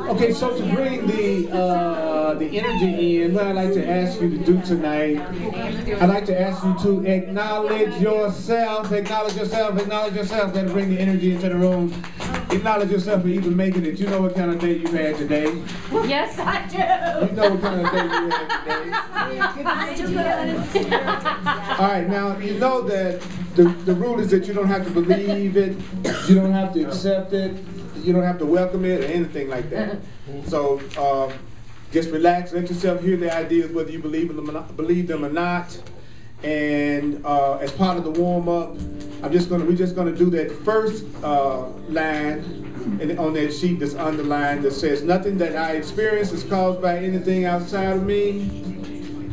Okay, so to bring the energy in, what I'd like to ask you to do tonight, I'd like to ask you to acknowledge yourself. Acknowledge yourself. That'll bring the energy into the room. Acknowledge yourself for even making it. You know what kind of day you've had today? Yes, I do. You know what kind of day you had today? All right, now you know that the rule is that you don't have to believe it, you don't have to accept it, you don't have to welcome it or anything like that. So just relax, let yourself hear the ideas whether you believe them or not. And as part of the warm-up, we're just gonna do that first line on that sheet that's underlined that says, nothing that I experience is caused by anything outside of me.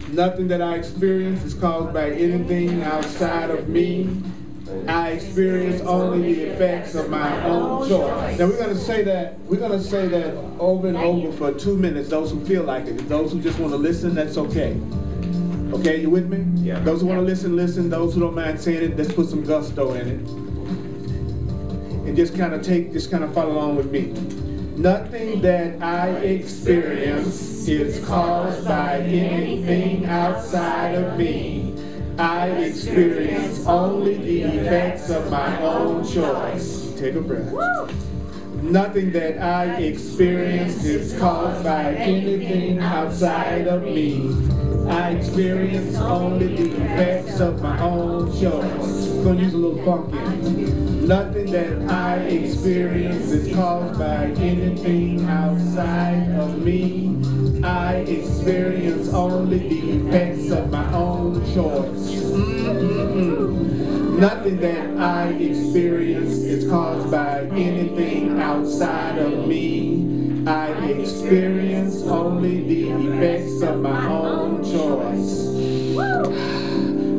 Nothing that I experience is caused by anything outside of me. I experience only the effects of my own choice. Now we're gonna say that over and over for 2 minutes, those who feel like it. And those who just want to listen, that's okay. Okay, you with me? Yeah. Those who want to listen, listen. Those who don't mind saying it, let's put some gusto in it. And just kind of follow along with me. Nothing that I experience is caused by anything outside of me. I experience only the effects of my own choice. Take a breath. Nothing that I experience is caused by anything outside of me. I experience only the effects of my own choice. I'm going to use a little funk in it. Nothing that I experience is caused by anything outside of me. I experience only the effects of my own choice. Nothing that I experience is caused by anything outside of me. I experience only the effects of my own choice.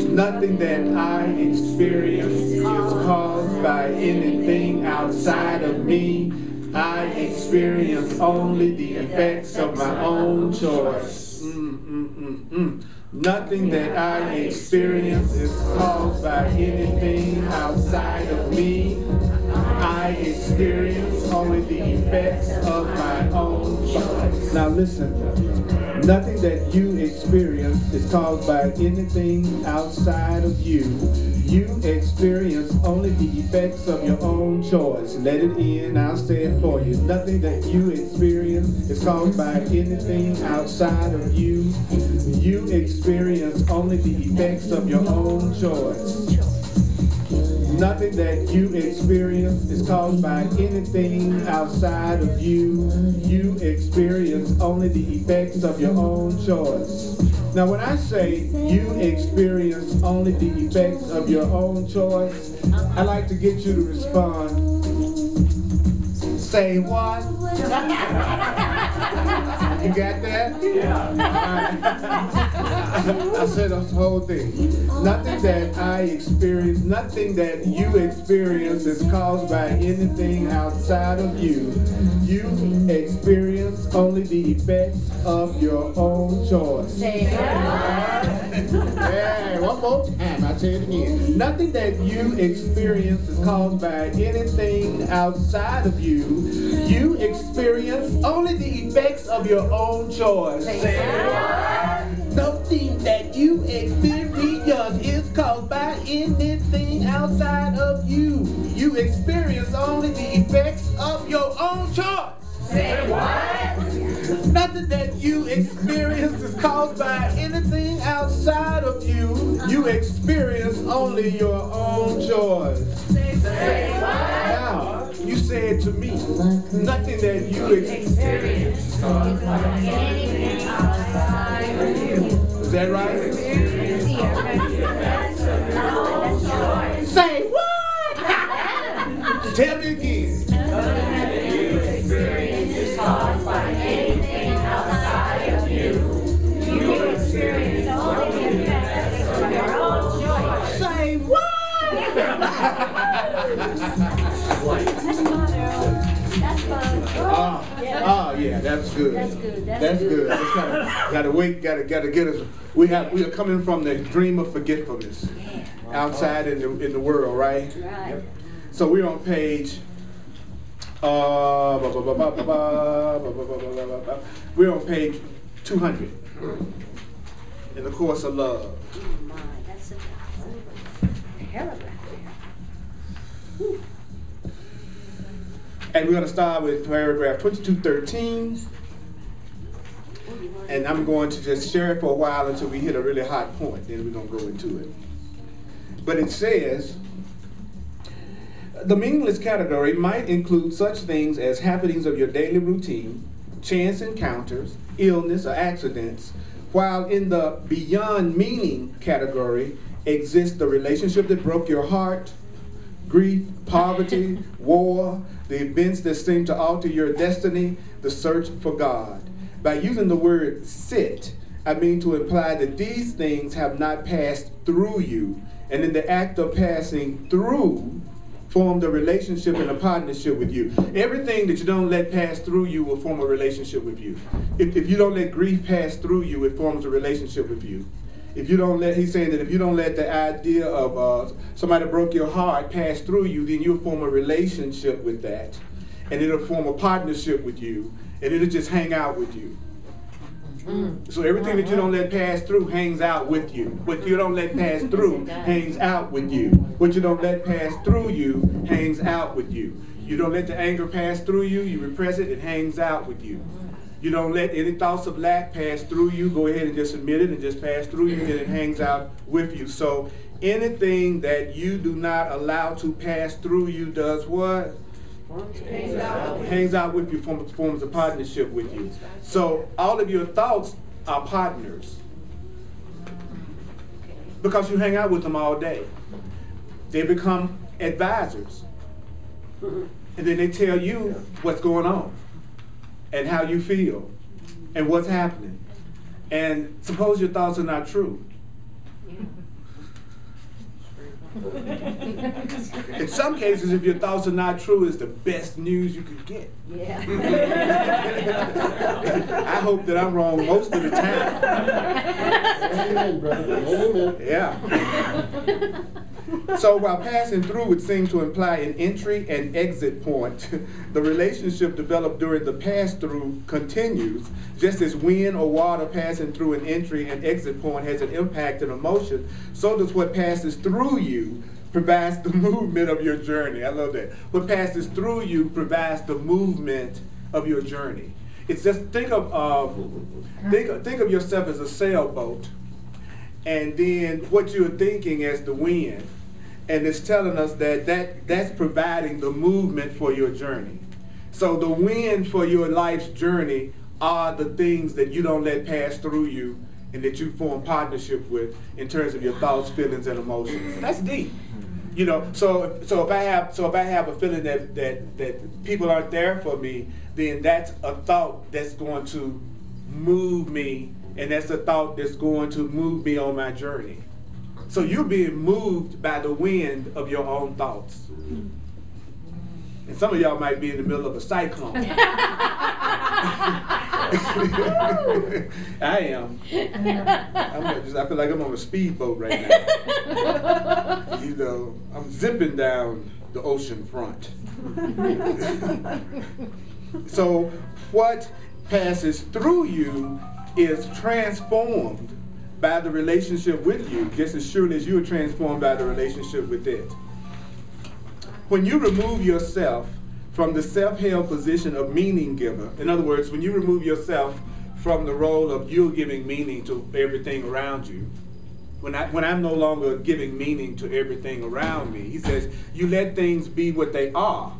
Nothing that I experience is caused by anything outside of me. I experience only the effects of my own choice. Nothing that I experience is caused by anything outside of me. I experience only the effects of my own choice. Now listen, nothing that you experience is caused by anything outside of you. You experience only the effects of your own choice. Let it in, I'll say it for you. Nothing that you experience is caused by anything outside of you. You experience only the effects of your own choice. Nothing that you experience is caused by anything outside of you. You experience only the effects of your own choice. Now when I say you experience only the effects of your own choice, I like to get you to respond. Say what? You got that? Yeah. I said the whole thing. Nothing that I experience, nothing that you experience is caused by anything outside of you. You experience only the effects of your own choice. Hey, one more time, I'll say it again. Nothing that you experience is caused by anything outside of you. You experience only the effects of your own choice. Nothing that you experience is caused by anything outside of you. You experience only the effects of your own choice. Say what? Nothing that you experience is caused by anything outside of you. You experience only your own choice. Say what? Now, you say it to me. Nothing that you experience is caused by anything outside of you. Is that right? Say what? Tell me again. Caused by anything outside of you. You experience only the effects of your own choice. Say what? That's fun. Oh yeah, that's good. That's good. That's good. Just gotta wait. Gotta get us. We are coming from the dream of forgetfulness. outside in the world, right? Right. So we're on page, we're on page 200 in the course of love. Oh my, that's a paragraph there. And we're going to start with paragraph 2213. And I'm going to just share it for a while until we hit a really hot point. Then we're going to go into it. But it says, the meaningless category might include such things as happenings of your daily routine, chance encounters, illness, or accidents, while in the beyond meaning category exists the relationship that broke your heart, grief, poverty, war, the events that seem to alter your destiny, the search for God. By using the word sit, I mean to imply that these things have not passed through you, and in the act of passing through, formed a relationship and a partnership with you. Everything that you don't let pass through you will form a relationship with you. If you don't let grief pass through you, it forms a relationship with you. If you don't let, he's saying that if you don't let the idea of somebody broke your heart pass through you, then you'll form a relationship with that. And it'll form a partnership with you. And it'll just hang out with you. So everything that you don't let pass through hangs out with you. What you don't let pass through hangs out with you. What you don't let pass through you hangs out with you. You don't let the anger pass through you, you repress it, it hangs out with you. You don't let any thoughts of lack pass through you, go ahead and just admit it and just pass through you, and it hangs out with you. So anything that you do not allow to pass through you does what? Hangs out with you, forms a partnership with you. So all of your thoughts are partners because you hang out with them all day. They become advisors, and then they tell you what's going on and how you feel and what's happening. And suppose your thoughts are not true. In some cases, if your thoughts are not true, it's the best news you could get. Yeah. I hope that I'm wrong most of the time. Amen, brother. Amen. Yeah. So while passing through would seem to imply an entry and exit point, the relationship developed during the pass-through continues, just as wind or water passing through an entry and exit point has an impact and emotion, so does what passes through you provides the movement of your journey. I love that. What passes through you provides the movement of your journey. It's just think of yourself as a sailboat, and then what you're thinking as the wind. And it's telling us that's providing the movement for your journey. So the wind for your life's journey are the things that you don't let pass through you and that you form partnership with in terms of your thoughts, feelings, and emotions. That's deep. You know, so if I have a feeling that people aren't there for me, then that's a thought that's going to move me, and that's a thought that's going to move me on my journey. So you're being moved by the wind of your own thoughts. And some of y'all might be in the middle of a cyclone. I am. I feel like I'm on a speedboat right now. You know, I'm zipping down the ocean front. So what passes through you is transformed by the relationship with you, just as surely as you are transformed by the relationship with it. When you remove yourself from the self-held position of meaning giver, in other words, when you remove yourself from the role of you giving meaning to everything around you, when I'm no longer giving meaning to everything around me, he says, you let things be what they are.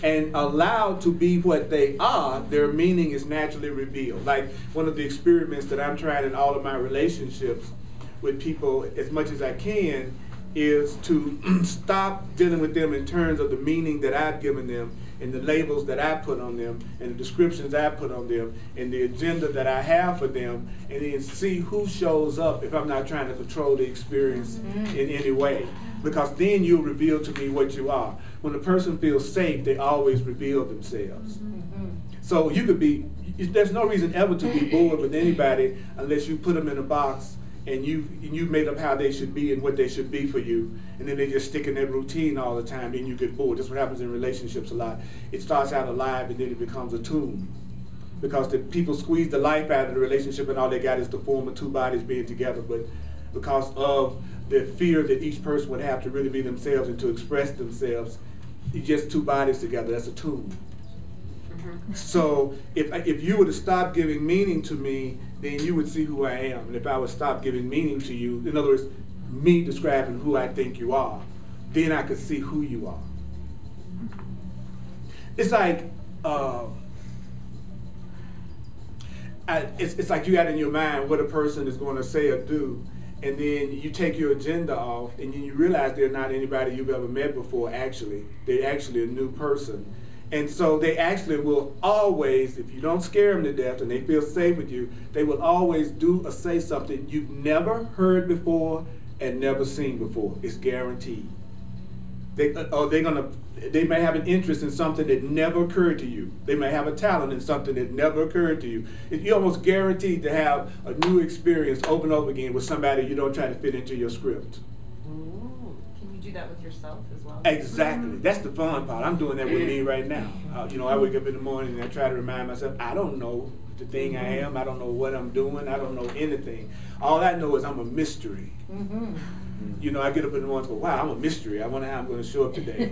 And allowed to be what they are, their meaning is naturally revealed. Like one of the experiments that I'm trying in all of my relationships with people as much as I can is to stop dealing with them in terms of the meaning that I've given them and the labels that I put on them and the descriptions I put on them and the agenda that I have for them, and then see who shows up if I'm not trying to control the experience in any way. Because then you'll reveal to me what you are. When a person feels safe, they always reveal themselves. So you could be, there's no reason ever to be bored with anybody unless you put them in a box and you've made up how they should be and what they should be for you, and then they just stick in that routine all the time, then you get bored. That's what happens in relationships a lot. It starts out alive and then it becomes a tomb. Because the people squeeze the life out of the relationship and all they got is the form of two bodies being together, but because of the fear that each person would have to really be themselves and to express themselves, it's just two bodies together. That's a tomb. So if you were to stop giving meaning to me, then you would see who I am. And if I would stop giving meaning to you, in other words, me describing who I think you are, then I could see who you are. It's like it's like you got in your mind what a person is going to say or do, and then you take your agenda off, and then you realize they're not anybody you've ever met before. Actually, they're actually a new person. And so they actually will always, if you don't scare them to death and they feel safe with you, they will always do or say something you've never heard before and never seen before. It's guaranteed. They may have an interest in something that never occurred to you. They may have a talent in something that never occurred to you. You're almost guaranteed to have a new experience over and over again with somebody you don't try to fit into your script. Do that with yourself as well. Exactly. That's the fun part. I'm doing that with me right now. I wake up in the morning and I try to remind myself, I don't know the thing I am. I don't know what I'm doing. I don't know anything. All I know is I'm a mystery. I get up in the morning and go, wow, I'm a mystery. I wonder how I'm going to show up today.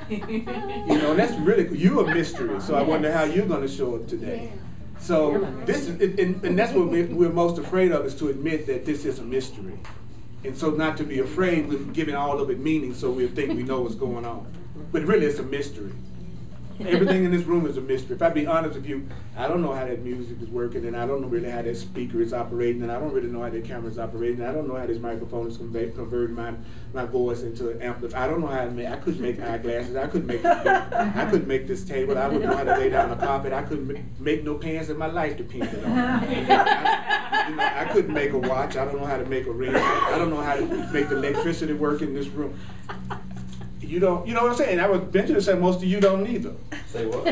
That's really cool. You're a mystery, so I wonder how you're going to show up today. So this is, and that's what we're most afraid of, is to admit that this is a mystery. And so not to be afraid with giving all of it meaning so we think we know what's going on. But really it's a mystery. Everything in this room is a mystery. If I be honest with you, I don't know how that music is working, and I don't know really how that speaker is operating, and I don't really know how that camera is operating, and I don't know how this microphone is converting my voice into an amplifier. I don't know how to make, I couldn't make eyeglasses, I couldn't make this table, I wouldn't know how to lay down a carpet, I couldn't make no pants that my life depended on. I couldn't make a watch, I don't know how to make a ring, I don't know how to make the electricity work in this room. You know what I'm saying? I would venture to say most of you don't either. Say what?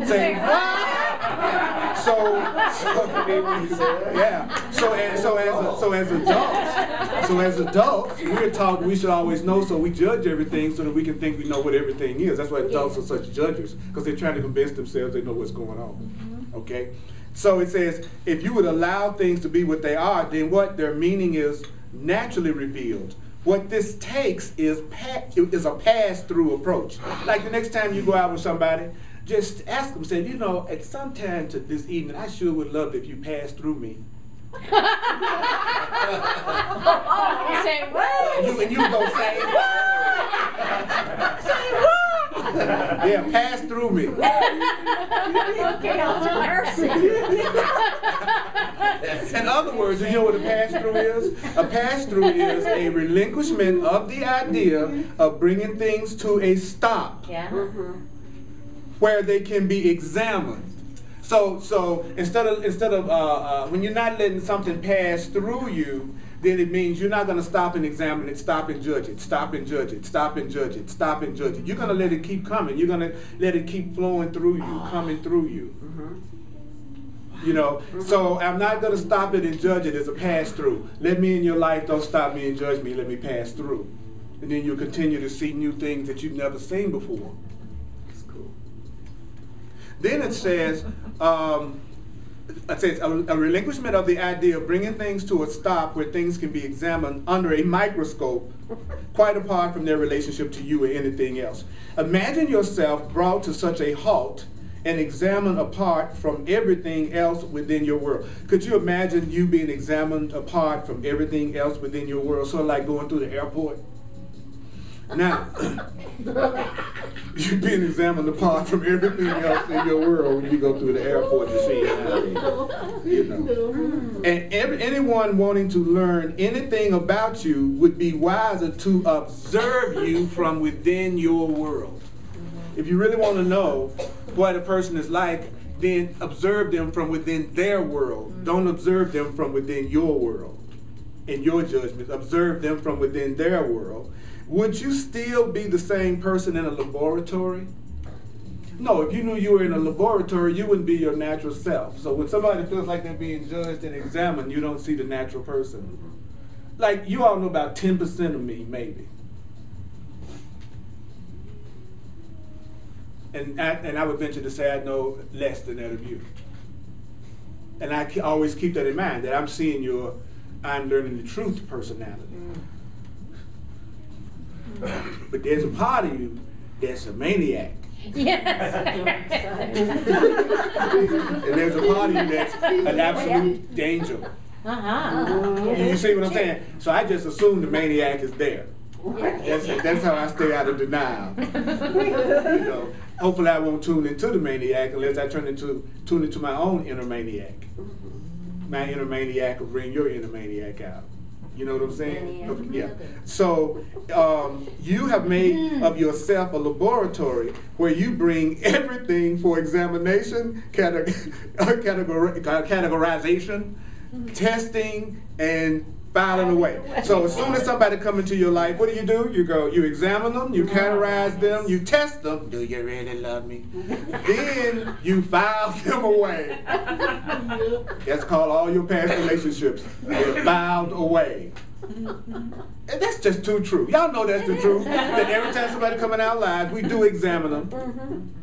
Say what? So as adults, we're taught we should always know, so we judge everything so that we can think we know what everything is. That's why adults are such judges, because they're trying to convince themselves they know what's going on. Okay? So it says, if you would allow things to be what they are, then what their meaning is naturally revealed. What this takes is a pass-through approach. Like the next time you go out with somebody, just ask them, say, at some time to this evening, I sure would love it if you passed through me. You say what? And you go say what? Say what? Yeah, pass through me. Okay, I'll mercy. In other words, you know what a pass-through is? A pass-through is a relinquishment of the idea of bringing things to a stop, where they can be examined. So instead of when you're not letting something pass through you, then it means you're not going to stop and examine it, stop and judge it, stop and judge it, stop and judge it, stop and judge it. You're going to let it keep coming. You're going to let it keep flowing through you, coming through you. So I'm not going to stop it and judge it as a pass-through. Let me in your life, don't stop me and judge me, let me pass through. And then you'll continue to see new things that you've never seen before. That's cool. Then it says, a relinquishment of the idea of bringing things to a stop where things can be examined under a microscope, quite apart from their relationship to you or anything else. Imagine yourself brought to such a halt and examined apart from everything else within your world. Could you imagine you being examined apart from everything else within your world? Sort of like going through the airport. Now, you're being examined apart from everything else in your world when you go through the airport to see it. And anyone wanting to learn anything about you would be wiser to observe you from within your world. If you really want to know what a person is like, then observe them from within their world. Don't observe them from within your world and your judgment. Observe them from within their world. Would you still be the same person in a laboratory? No, if you knew you were in a laboratory, you wouldn't be your natural self. So when somebody feels like they're being judged and examined, you don't see the natural person. Like, you all know about 10% of me, maybe. And I would venture to say I know less than that of you. And I always keep that in mind, that I'm seeing your I'm learning the truth personality. But there's a part of you that's a maniac. Yes. And there's a part of you that's an absolute angel. You see what I'm saying? So I just assume the maniac is there. That's how I stay out of denial. You know, hopefully I won't tune into the maniac unless I tune into my own inner maniac. My inner maniac will bring your inner maniac out. You know what I'm saying? Okay, yeah. So you have made of yourself a laboratory where you bring everything for examination, categorization, testing, and filing away. So as soon as somebody comes into your life, what do? You examine them, you categorize them, you test them. Do you really love me? Then you file them away. That's called all your past relationships. They're filed away. And that's just too true. Y'all know that's the truth. That every time somebody comes in our lives, we do examine them.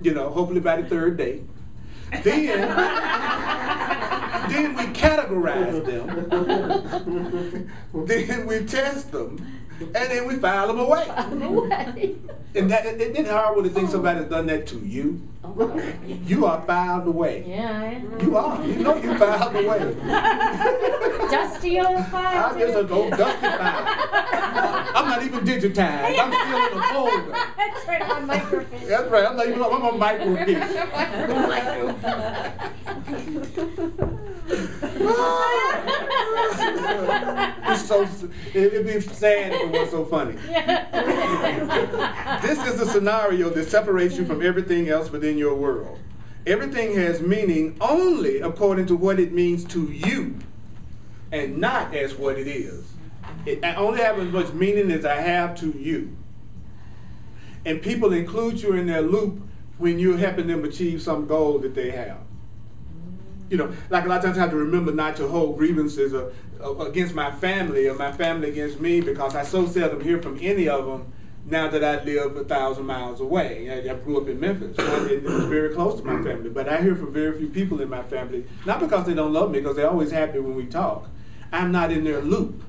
You know, hopefully by the third day. Then we categorize them. Then we test them. And then we file them away. And isn't it horrible to think somebody's done that to you? You are filed away. Yeah. You are. You know you filed away. Dusty old file. I'm just an old dusty file. I'm not even digitized. I'm still in a folder. That's right, on microfiche. That's right. I'm on microfiche. It'd be sad if it was so funny. This is the scenario that separates you from everything else within your world. Everything has meaning only according to what it means to you, and not as what it is. It only has as much meaning as I have to you. And people include you in their loop when you're helping them achieve some goal that they have. You know, like a lot of times I have to remember not to hold grievances against my family or my family against me, because I so seldom hear from any of them now that I live 1,000 miles away. I grew up in Memphis, and it was very close to my family. But I hear from very few people in my family, not because they don't love me, because they're always happy when we talk. I'm not in their loop.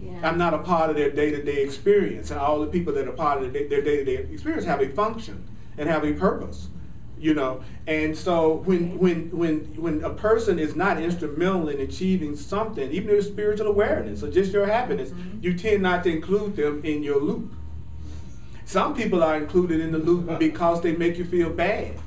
Yeah. I'm not a part of their day-to-day experience. And all the people that are part of their day-to-day experience have a function and have a purpose. You know, and so when a person is not instrumental in achieving something, even if it's spiritual awareness or just your happiness, you tend not to include them in your loop. Some people are included in the loop because they make you feel bad.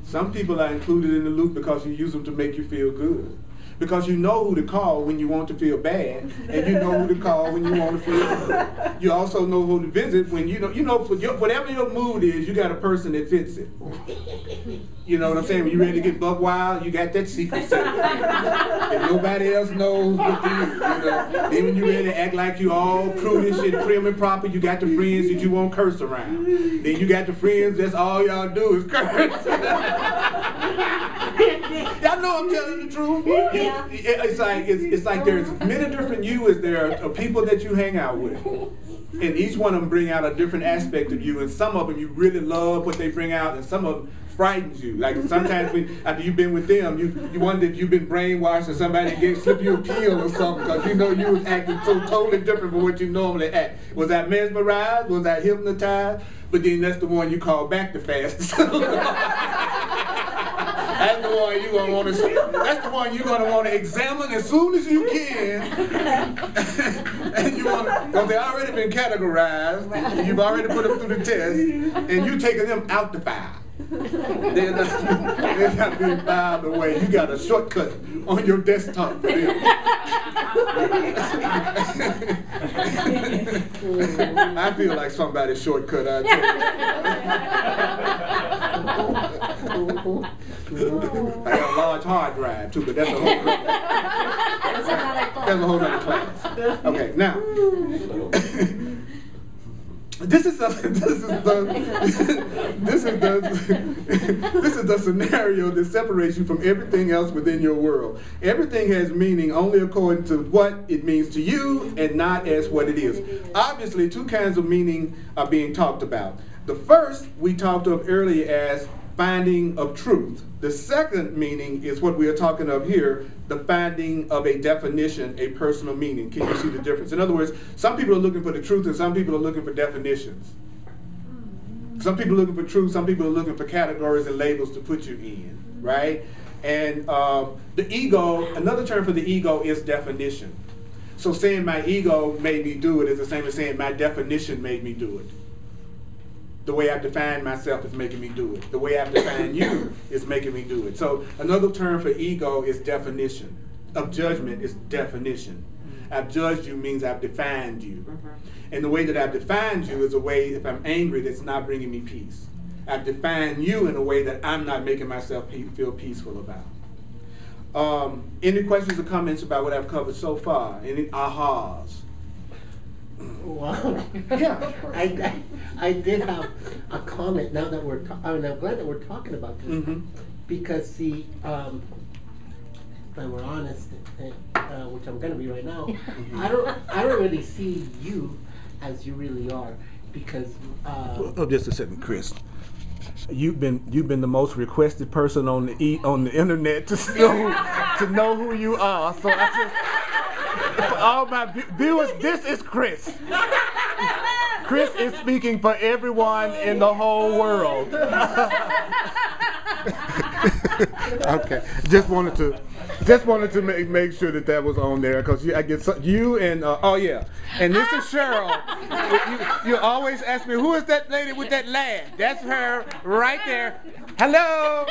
Some people are included in the loop because you use them to make you feel good. Because you know who to call when you want to feel bad, and you know who to call when you want to feel good. You also know who to visit when you know whatever your mood is, you got a person that fits it. You know what I'm saying? When you're ready to get buck wild, you got that secret set. And nobody else knows what to do. You know? Then when you're ready to act like you all prudish and prim and proper, you got the friends that you won't curse around. Then you got the friends that's all y'all do is curse. Y'all know I'm telling the truth. Yeah. It's like there's many different you as there are people that you hang out with. And each one of them bring out a different aspect of you, and some of them you really love what they bring out, and some of them frightens you. Like sometimes after you've been with them, you wonder if you've been brainwashed or somebody slipped you a pill or something, because you know you was acting so totally different from what you normally act. Was I mesmerized? Was I hypnotized? But then that's the one you call back the fastest. That's the one you're gonna want to. That's the one you're gonna want to examine as soon as you can. And you want to, because they already been categorized. Right. You've already put them through the test, and you taking them out the file. They're not being filed away. You got a shortcut on your desktop for them. I feel like somebody's shortcut out there. I got a large hard drive too, but that's a whole other class. Okay, now This is the scenario that separates you from everything else within your world. Everything has meaning only according to what it means to you and not as what it is. Obviously, two kinds of meaning are being talked about. The first we talked of earlier as finding of truth. The second meaning is what we are talking of here, the finding of a definition, a personal meaning. Can you see the difference? In other words, some people are looking for the truth and some people are looking for definitions. Some people are looking for truth, some people are looking for categories and labels to put you in, right? And the ego, another term for the ego is definition. So saying my ego made me do it is the same as saying my definition made me do it. The way I define myself is making me do it. The way I define you is making me do it. So another term for ego is definition. Of judgment is definition. I've judged you means I've defined you. And the way that I've defined you is a way, if I'm angry, that's not bringing me peace. I've defined you in a way that I'm not making myself feel peaceful about. Any questions or comments about what I've covered so far? Any ahas? Wow. Yeah. I did have a comment now that we're I'm glad that we're talking about this. Because see, if we're honest, which I'm gonna be right now, I don't really see you as you really are, because Oh, just a second, Chris. You've been the most requested person on the internet to know who you are. So I just, for all my viewers, this is Chris. Chris is speaking for everyone in the whole world. Okay, just wanted to make sure that was on there, because I get you and oh yeah, and this is Cheryl. You always ask me, who is that lady with that laugh? That's her right there. Hello.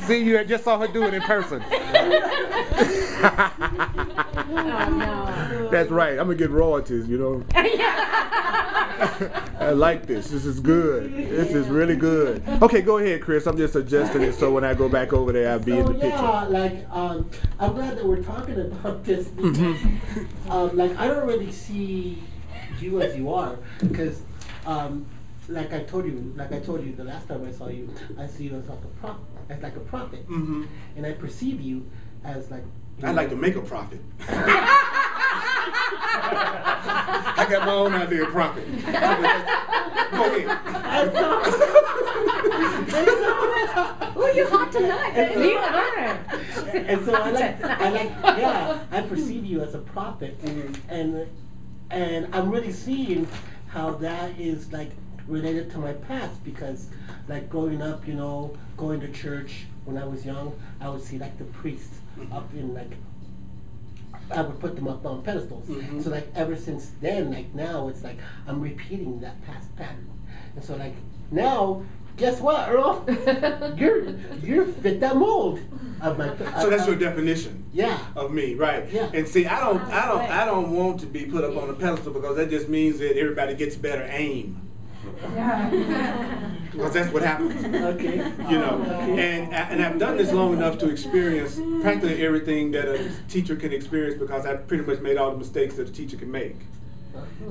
See, you just saw her do it in person. Oh, no. That's right. I'm gonna get royalties, you know. I like this. This is good. This is really good. Okay, go ahead, Chris. I'm just adjusting it so when I go back over there, I'll be in the picture. Yeah, like I'm glad that we're talking about this, because like I don't really see you as you are, because like I told you the last time I saw you, I see you as like a prophet, and I perceive you as like. I'd like to make a profit. I got my own idea of profit. Go ahead. Oh, you're hot tonight. You are. And so I perceive you as a prophet, and I'm really seeing how that is like related to my past, because like growing up, you know, going to church when I was young, I would see like the priests up in like, I would put them up on pedestals. So like ever since then, like now it's like I'm repeating that past pattern. And so like now, guess what, Earl? you're fit that mold of my. So that's your definition. Yeah. Of me, right? Yeah. And see, I don't want to be put up on a pedestal, because that just means that everybody gets better aim. Because that's what happens. Okay. You know, and I've done this long enough to experience practically everything that a teacher can experience, because I've pretty much made all the mistakes that a teacher can make,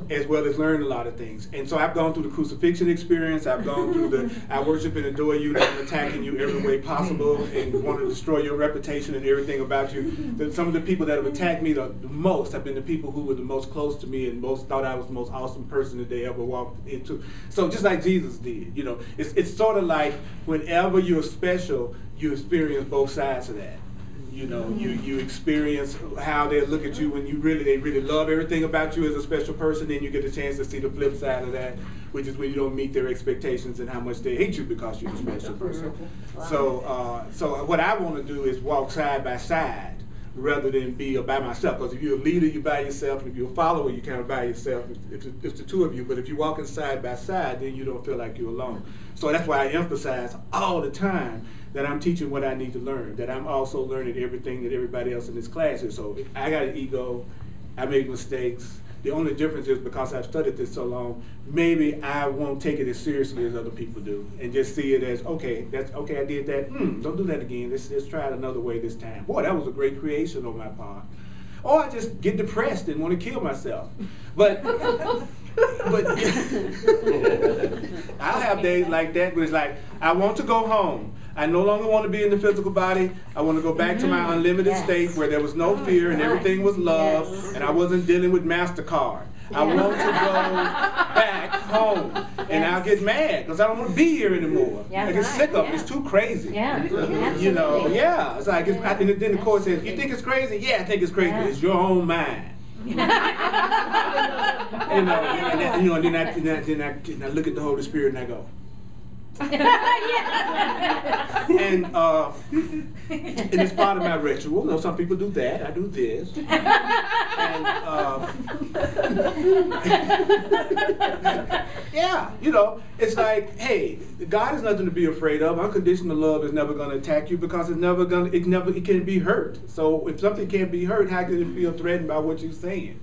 as well as learned a lot of things. And so I've gone through the crucifixion experience. I've gone through I worship and adore you, and I'm attacking you every way possible and want to destroy your reputation and everything about you. Some of the people that have attacked me the most have been the people who were the most close to me and most thought I was the most awesome person that they ever walked into. So just like Jesus did, you know, it's sort of like whenever you're special, you experience both sides of that. You know, you experience how they look at you when they really love everything about you as a special person. Then you get a chance to see the flip side of that, which is when you don't meet their expectations and how much they hate you because you're a special person. Wow. So what I want to do is walk side by side rather than be by myself. Because if you're a leader, you're by yourself, and if you're a follower, you're kind of by yourself. It's the two of you. But if you're walking side by side, then you don't feel like you're alone. So that's why I emphasize all the time that I'm teaching what I need to learn, that I'm also learning everything that everybody else in this class is. So I got an ego, I make mistakes. The only difference is because I've studied this so long, maybe I won't take it as seriously as other people do, and just see it as, okay, that's okay, I did that, don't do that again, let's try it another way this time. Boy, that was a great creation on my part. Or I just get depressed and want to kill myself. But But I'll have days like that where it's like, I want to go home. I no longer want to be in the physical body. I want to go back to my unlimited state where there was no fear and everything was love, and I wasn't dealing with MasterCard. I want to go back home, and I'll get mad because I don't want to be here anymore. I get sick of it. It's too crazy. You know, it's like, and then the court says, you think it's crazy? Yeah, I think it's crazy. It's your own mind. And then I look at the Holy Spirit and I go. And it's part of my ritual. You know, some people do that. I do this. And yeah, you know, it's like, hey, God is nothing to be afraid of. Unconditional love is never going to attack you because it can be hurt. So if something can't be hurt, how can it feel threatened by what you're saying?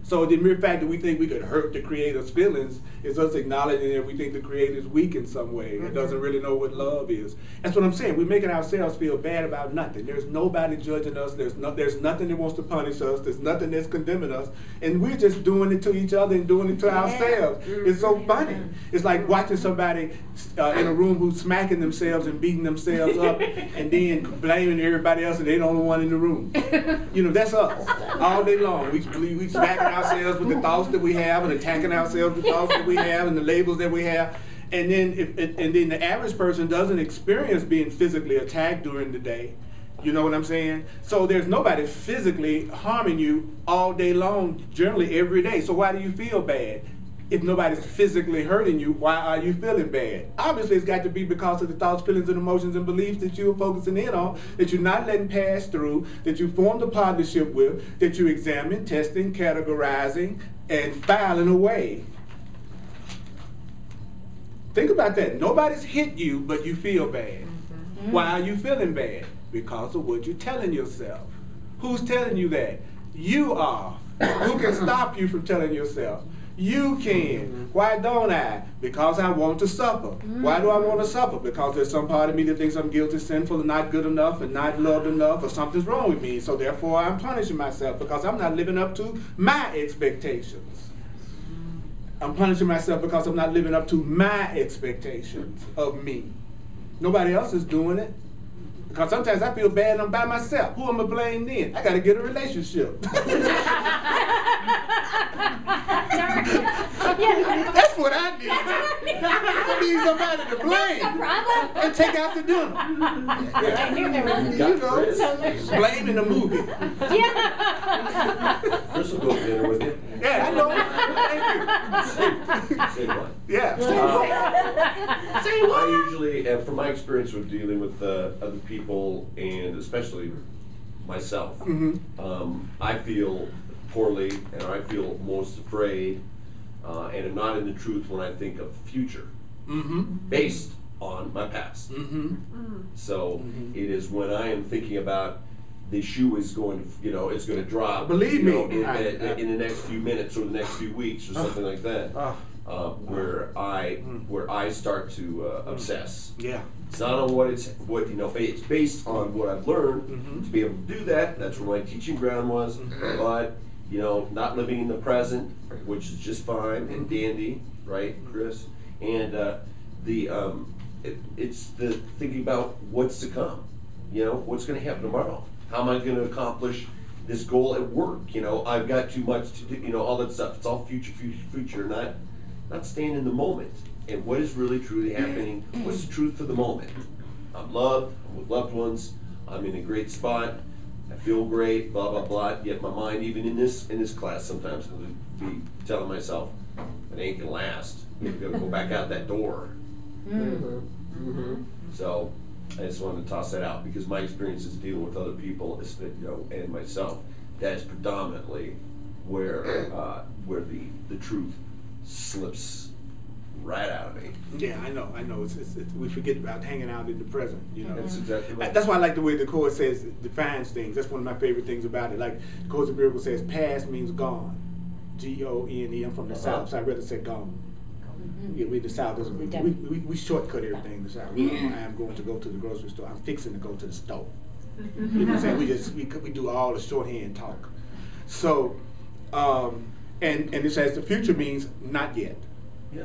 So the mere fact that we think we could hurt the Creator's feelings is us acknowledging that we think the Creator is weak in some way and doesn't really know what love is. That's what I'm saying. We're making ourselves feel bad about nothing. There's nobody judging us. There's nothing that wants to punish us. There's nothing that's condemning us. And we're just doing it to each other and doing it to ourselves. It's so funny. It's like watching somebody in a room who's smacking themselves and beating themselves up and then blaming everybody else and they're the only one in the room. You know, that's us. All day long. We smacking ourselves with the thoughts that we have and attacking ourselves with the thoughts that we have and the labels that we have. And then the average person doesn't experience being physically attacked during the day. You know what I'm saying? So there's nobody physically harming you all day long, generally every day. So why do you feel bad? If nobody's physically hurting you, why are you feeling bad? Obviously, it's got to be because of the thoughts, feelings, and emotions and beliefs that you're focusing in on, that you're not letting pass through, that you formed a partnership with, that you examine, testing, categorizing, and filing away. Think about that. Nobody's hit you, but you feel bad. Why are you feeling bad? Because of what you're telling yourself. Who's telling you that? You are. Who can stop you from telling yourself? You can. Why don't I? Because I want to suffer. Why do I want to suffer? Because there's some part of me that thinks I'm guilty, sinful, and not good enough, and not loved enough, or something's wrong with me. So therefore I'm punishing myself because I'm not living up to my expectations. I'm punishing myself because I'm not living up to my expectations of me. Nobody else is doing it. Because sometimes I feel bad and I'm by myself. Who am I blaming then? I got to get a relationship. That's what I need. I need somebody to blame and take out to dinner. You know, blame in the movie. Chris will go to dinner with you. Yeah, I know. Thank you. Say what? Yeah. Say what? I usually, from my experience with dealing with other people, and especially myself, I feel poorly, and I feel most afraid, and I'm not in the truth when I think of the future, based on my past. So it is when I am thinking about the shoe is going to, it's going to drop. Believe me, in the next few minutes or the next few weeks or something like that, where I start to obsess. Yeah. It's not on it's based on what I've learned to be able to do that. That's where my teaching ground was, but not living in the present, which is just fine and dandy, right, Chris? And it's the thinking about what's to come. What's going to happen tomorrow? How am I going to accomplish this goal at work? I've got too much to do. All that stuff. It's all future, not staying in the moment. And what is really truly happening? What's the truth for the moment? I'm loved. I'm with loved ones. I'm in a great spot. I feel great. Blah blah blah. Yet my mind, even in this class, sometimes will be telling myself, "It ain't gonna last. You've got to go back out that door." So I just wanted to toss that out because my experience is dealing with other people, and myself. That is predominantly where the truth slips right out of me. Yeah, I know. We forget about hanging out in the present. That's exactly right. That's why I like the way the Course defines things. That's one of my favorite things about it. Like the Course of Miracles says, "Past means gone." G-O-N-E. I'm from the South, so I rather say gone. Yeah, we in the South. We shortcut everything in the South. I am going to go to the grocery store. I'm fixing to go to the store. You know what I'm saying? We do all the shorthand talk. So And it says the future means not yet. Yeah.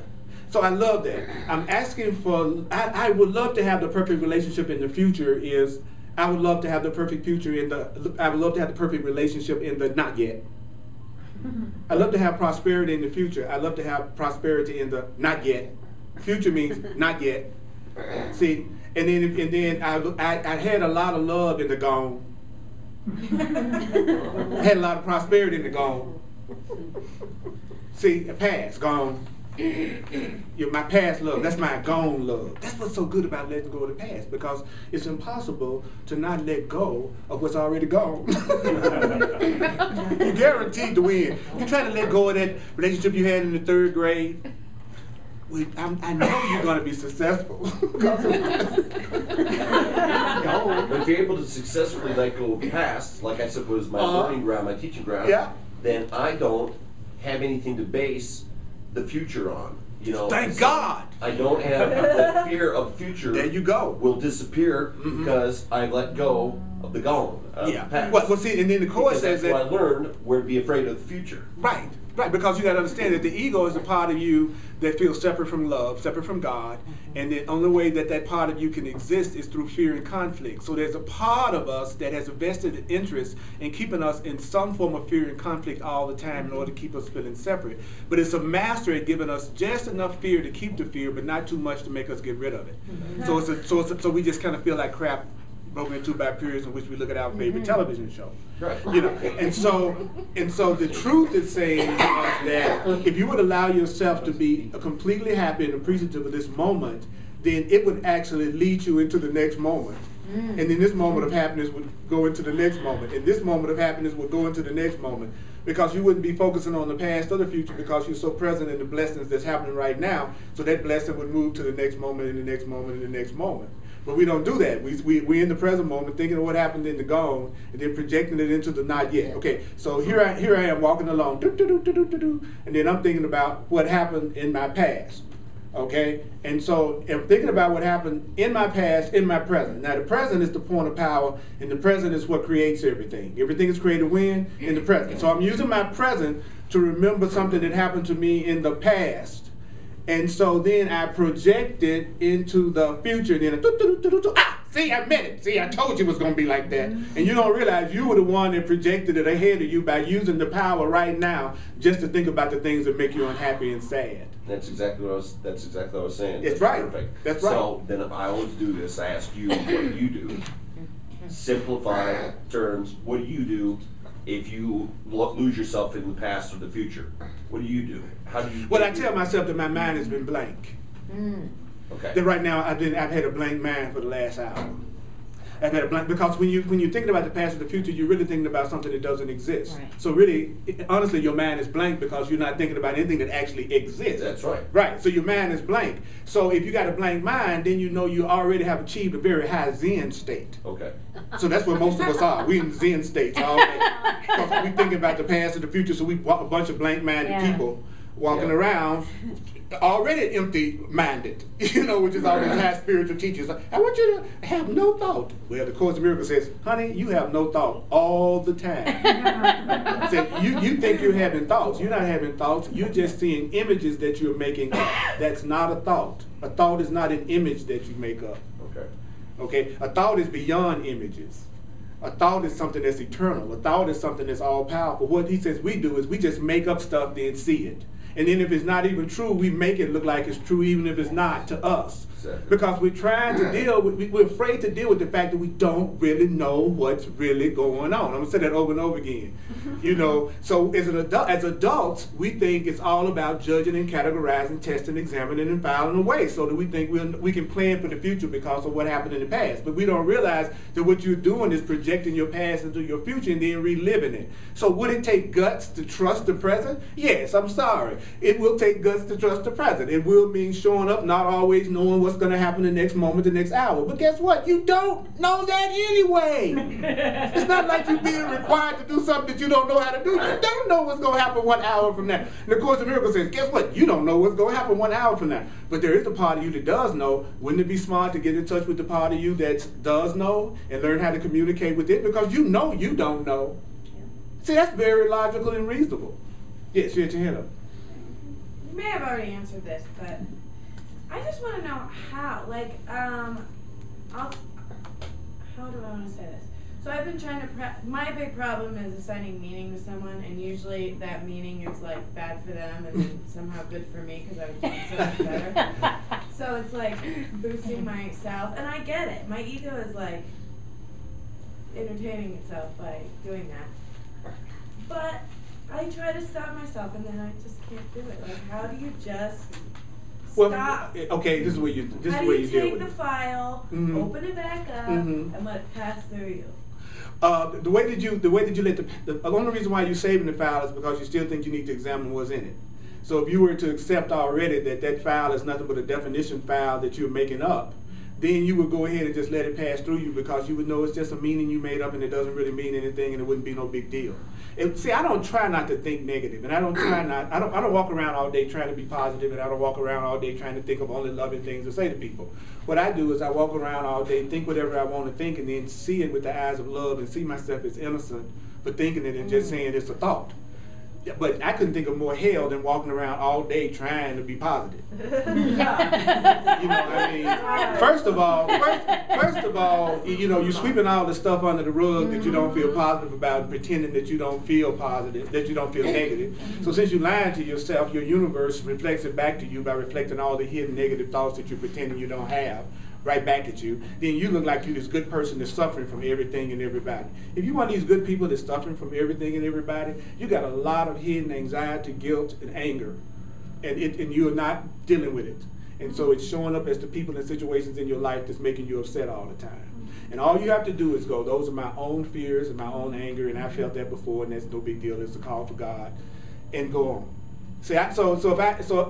So I love that. I'm asking for, I would love to have the perfect relationship in the future is, I would love to have the perfect future I would love to have the perfect relationship in the not yet. I love to have prosperity in the future. I love to have prosperity in the not yet. Future means not yet. See, and then I had a lot of love in the gone. Had a lot of prosperity in the gone. See, the past, gone. My past love, that's my gone love. That's what's so good about letting go of the past, because it's impossible to not let go of what's already gone. You're guaranteed to win. You're trying to let go of that relationship you had in the 3rd grade. I know you're going to be successful. But if you're able to successfully let go of the past, like I said, was my learning ground, my teaching ground, Yeah. then I don't have anything to base the future on. You know, Thank God. I don't have the fear of the future. There you go. Will disappear because I let go of the gone. Yeah. The past. Well, see, and then the course Because says that's that. what I learned, where to be afraid of the future. Right, because you got to understand that the ego is a part of you that feels separate from love, separate from God, and the only way that that part of you can exist is through fear and conflict. So there's a part of us that has a vested interest in keeping us in some form of fear and conflict all the time in order to keep us feeling separate. But it's a master at giving us just enough fear to keep the fear, but not too much to make us get rid of it. So we just kind of feel like crap, broken into by periods in which we look at our favorite television show. Right. You know, and so the truth is saying to us that if you would allow yourself to be completely happy and appreciative of this moment, then it would actually lead you into the next moment. And then this moment of happiness would go into the next moment. And this moment of happiness would go into the next moment. Because you wouldn't be focusing on the past or the future because you're so present in the blessings that's happening right now. So that blessing would move to the next moment and the next moment and the next moment. But we don't do that. We're in the present moment thinking of what happened in the gone and then projecting it into the not yet. Okay, so here I am walking along, and then I'm thinking about what happened in my past. Okay, and so I'm thinking about what happened in my past, in my present. Now the present is the point of power, and the present is what creates everything. Everything is created when? In the present. So I'm using my present to remember something that happened to me in the past. And so then I project it into the future. Then see, I meant it. See, I told you it was going to be like that. And you don't realize you were the one that projected it ahead of you by using the power right now just to think about the things that make you unhappy and sad. That's exactly what I was saying. That's right. Perfect. That's right. So then I always do this. I ask you, what do you do? Simplify terms. What do you do if you lose yourself in the past or the future? What do you do? How do you? Well, I tell myself that my mind has been blank. Okay. That right now I've had a blank mind for the last hour. I've had a blank because when you're thinking about the past or the future, you're really thinking about something that doesn't exist. Right. So really, honestly, your mind is blank because you're not thinking about anything that actually exists. That's right. Right. So your mind is blank. So if you got a blank mind, then you know you already have achieved a very high Zen state. Okay. So that's what most of us are. We in Zen states all day. Because we thinking about the past and the future, so we a bunch of blank-minded people walking around already empty-minded, you know, which is always high spiritual teachers. I want you to have no thought. Well, the Course in Miracles says, honey, you have no thought all the time. So you think you're having thoughts. You're not having thoughts. You're just seeing images that you're making up. That's not a thought. A thought is not an image that you make up. Okay. Okay? A thought is beyond images. A thought is something that's eternal. A thought is something that's all-powerful. What he says we do is we just make up stuff, then see it. And then if it's not even true, we make it look like it's true, even if it's not to us. Exactly. Because we're trying to deal with, we're afraid to deal with the fact that we don't really know what's really going on. I'm going to say that over and over again. You know, so as adults, we think it's all about judging and categorizing, testing, examining, and filing away, so that we think we can plan for the future because of what happened in the past. But we don't realize that what you're doing is projecting your past into your future and then reliving it. So would it take guts to trust the present? Yes, I'm sorry. It will take guts to trust the present. It will mean showing up, not always knowing what's going to happen the next moment, the next hour. But guess what? You don't know that anyway. It's not like you're being required to do something that you don't know how to do. You don't know what's going to happen 1 hour from now. And the Course in Miracles says, guess what? You don't know what's going to happen 1 hour from now. But there is a part of you that does know. Wouldn't it be smart to get in touch with the part of you that does know and learn how to communicate with it? Because you know you don't know. See, that's very logical and reasonable. Yes, you had your hand up. You may have already answered this, but I just want to know how. Like, how do I want to say this? So I've been trying to my big problem is assigning meaning to someone, and usually that meaning is like bad for them and then somehow good for me because I was doing so much better. So it's like boosting myself, and I get it. My ego is like entertaining itself by doing that. But I try to stop myself, and then I just can't do it. Like, how do you just stop? Okay, this is where you deal with it. How do you take the file, open it back up, and let it pass through you? The way that you let the only reason why you're saving the file is because you still think you need to examine what's in it. So if you were to accept already that file is nothing but a definition file that you're making up, then you would go ahead and just let it pass through you because you would know it's just a meaning you made up and it doesn't really mean anything and it wouldn't be no big deal. See, I don't try not to think negative, and I don't walk around all day trying to be positive, and I don't walk around all day trying to think of only loving things to say to people. What I do is I walk around all day, think whatever I want to think, and then see it with the eyes of love and see myself as innocent for thinking it and just saying it's a thought. But I couldn't think of more hell than walking around all day trying to be positive. You know, I mean, first of all, you know, you're sweeping all the stuff under the rug that you don't feel positive about, and pretending that you don't feel positive, that you don't feel negative. So since you're lying to yourself, your universe reflects it back to you by reflecting all the hidden negative thoughts that you're pretending you don't have right back at you. Then you look like you're this good person that's suffering from everything and everybody. If you're one of these good people that's suffering from everything and everybody, you got a lot of hidden anxiety, guilt, and anger, and you're not dealing with it. And so it's showing up as the people and situations in your life that's making you upset all the time. And all you have to do is go, those are my own fears and my own anger, and I felt that before, and that's no big deal. It's a call for God, and go on. See, so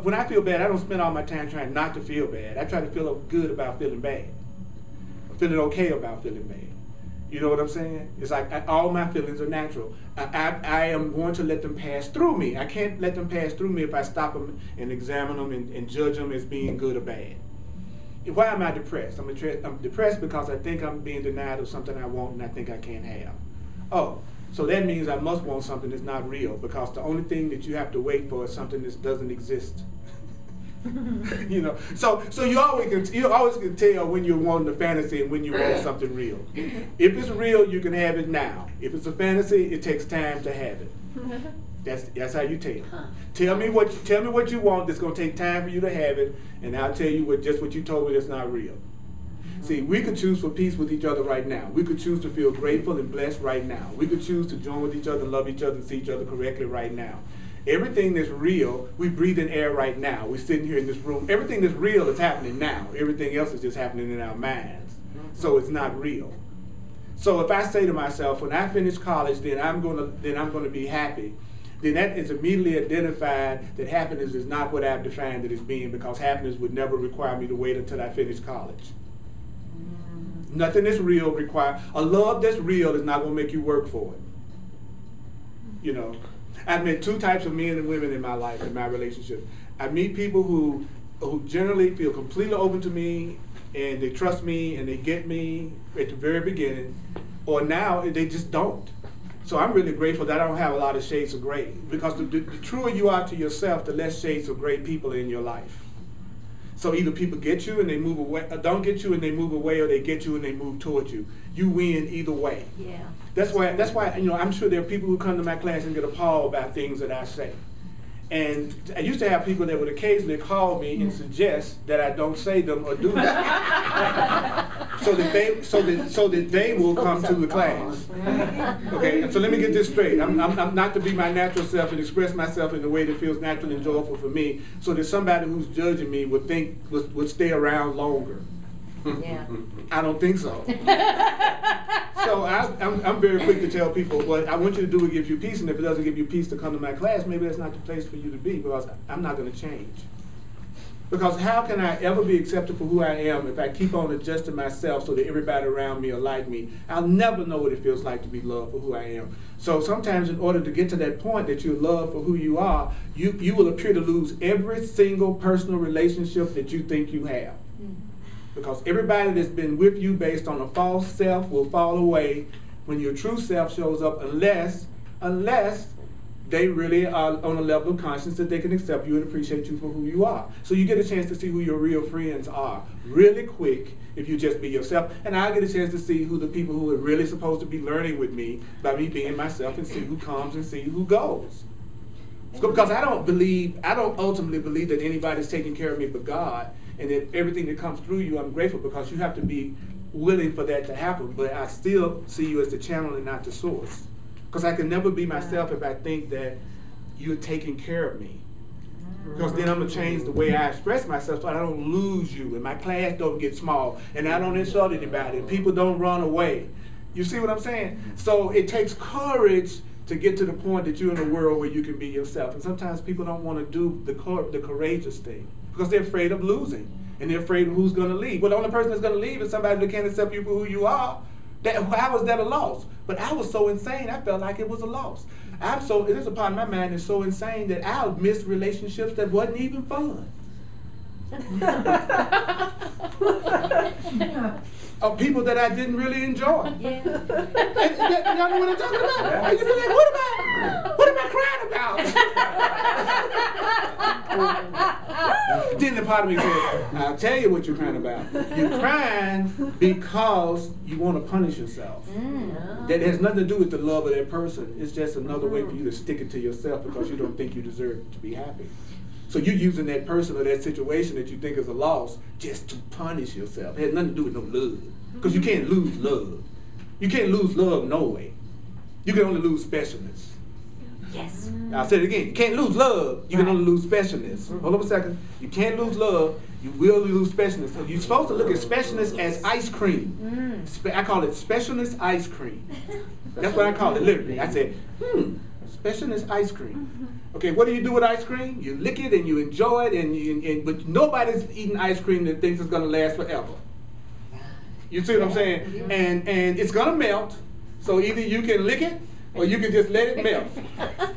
when I feel bad, I don't spend all my time trying not to feel bad. I try to feel good about feeling bad. I'm feeling okay about feeling bad. You know what I'm saying? It's like all my feelings are natural. I am going to let them pass through me. I can't let them pass through me if I stop them and examine them and judge them as being good or bad. Why am I depressed? I'm depressed because I think I'm being denied of something I want and I think I can't have. Oh. So that means I must want something that's not real, because the only thing that you have to wait for is something that doesn't exist. You know, so you always can tell when you're wanting a fantasy and when you want something real. If it's real, you can have it now. If it's a fantasy, it takes time to have it. That's how you tell. Tell me what you want that's gonna take time for you to have it, and I'll tell you what you told me that's not real. See, we could choose for peace with each other right now. We could choose to feel grateful and blessed right now. We could choose to join with each other, love each other, and see each other correctly right now. Everything that's real, we breathe in air right now. We're sitting here in this room. Everything that's real is happening now. Everything else is just happening in our minds. So it's not real. So if I say to myself, when I finish college, then I'm gonna be happy, then that is immediately identified that happiness is not what I've defined it as being, because happiness would never require me to wait until I finish college. Nothing that's real a love that's real is not going to make you work for it. You know, I've met two types of men and women in my life, in my relationships. I meet people who generally feel completely open to me, and they trust me, and they get me at the very beginning, or now they just don't. So I'm really grateful that I don't have a lot of shades of gray, because the truer you are to yourself, the less shades of gray people in your life. So either people get you and they move away, or don't get you and they move away, or they get you and they move towards you. You win either way. Yeah. That's why you know, I'm sure there are people who come to my class and get appalled about things that I say. And I used to have people that would occasionally call me and suggest that I don't say them or do them, so that they will come to the class. Okay, so let me get this straight. I'm not to be my natural self and express myself in a way that feels natural and joyful for me, so that somebody who's judging me would stay around longer. Yeah. I don't think so. So I'm very quick to tell people, what I want you to do is give you peace, and if it doesn't give you peace to come to my class, maybe that's not the place for you to be, because I'm not going to change. Because how can I ever be accepted for who I am if I keep on adjusting myself so that everybody around me will like me? I'll never know what it feels like to be loved for who I am. So sometimes in order to get to that point that you're loved for who you are, you will appear to lose every single personal relationship that you think you have. Because everybody that's been with you based on a false self will fall away when your true self shows up, unless they really are on a level of conscience that they can accept you and appreciate you for who you are. So you get a chance to see who your real friends are really quick if you just be yourself. And I get a chance to see who the people who are really supposed to be learning with me by me being myself, and see who comes and see who goes. Because I don't ultimately believe that anybody's taking care of me but God, and that everything that comes through you, I'm grateful, because you have to be willing for that to happen. But I still see you as the channel and not the source. Because I can never be myself if I think that you're taking care of me. Because then I'm going to change the way I express myself so I don't lose you, and my class don't get small, and I don't insult anybody, and people don't run away. You see what I'm saying? So it takes courage to get to the point that you're in a world where you can be yourself. And sometimes people don't want to do the courageous thing because they're afraid of losing, and they're afraid of who's going to leave. Well, the only person that's going to leave is somebody that can't accept you for who you are. How is that a loss? But I was so insane, I felt like it was a loss. There's a part of my mind that's so insane that I'll miss relationships that wasn't even fun. Of people that I didn't really enjoy. Yeah. And y'all know what I'm talking about? Yeah. And you be like, what am I crying about? Then the part of me says, I'll tell you what you're crying about. You're crying because you want to punish yourself. That has nothing to do with the love of that person. It's just another way for you to stick it to yourself because you don't think you deserve to be happy. So you're using that person or that situation that you think is a loss just to punish yourself. It has nothing to do with no love. Because you can't lose love. You can't lose love no way. You can only lose specialness. Yes. I'll say it again. You can't lose love. You can only lose specialness. Hold up a second. You can't lose love. You will lose specialness. So you're supposed to look at specialness as ice cream. I call it specialness ice cream. That's what I call it, literally. I said, specialness ice cream. Okay, what do you do with ice cream? You lick it and you enjoy it, but nobody's eating ice cream that thinks it's going to last forever. You see what I'm saying? And it's going to melt, so either you can lick it or you can just let it melt.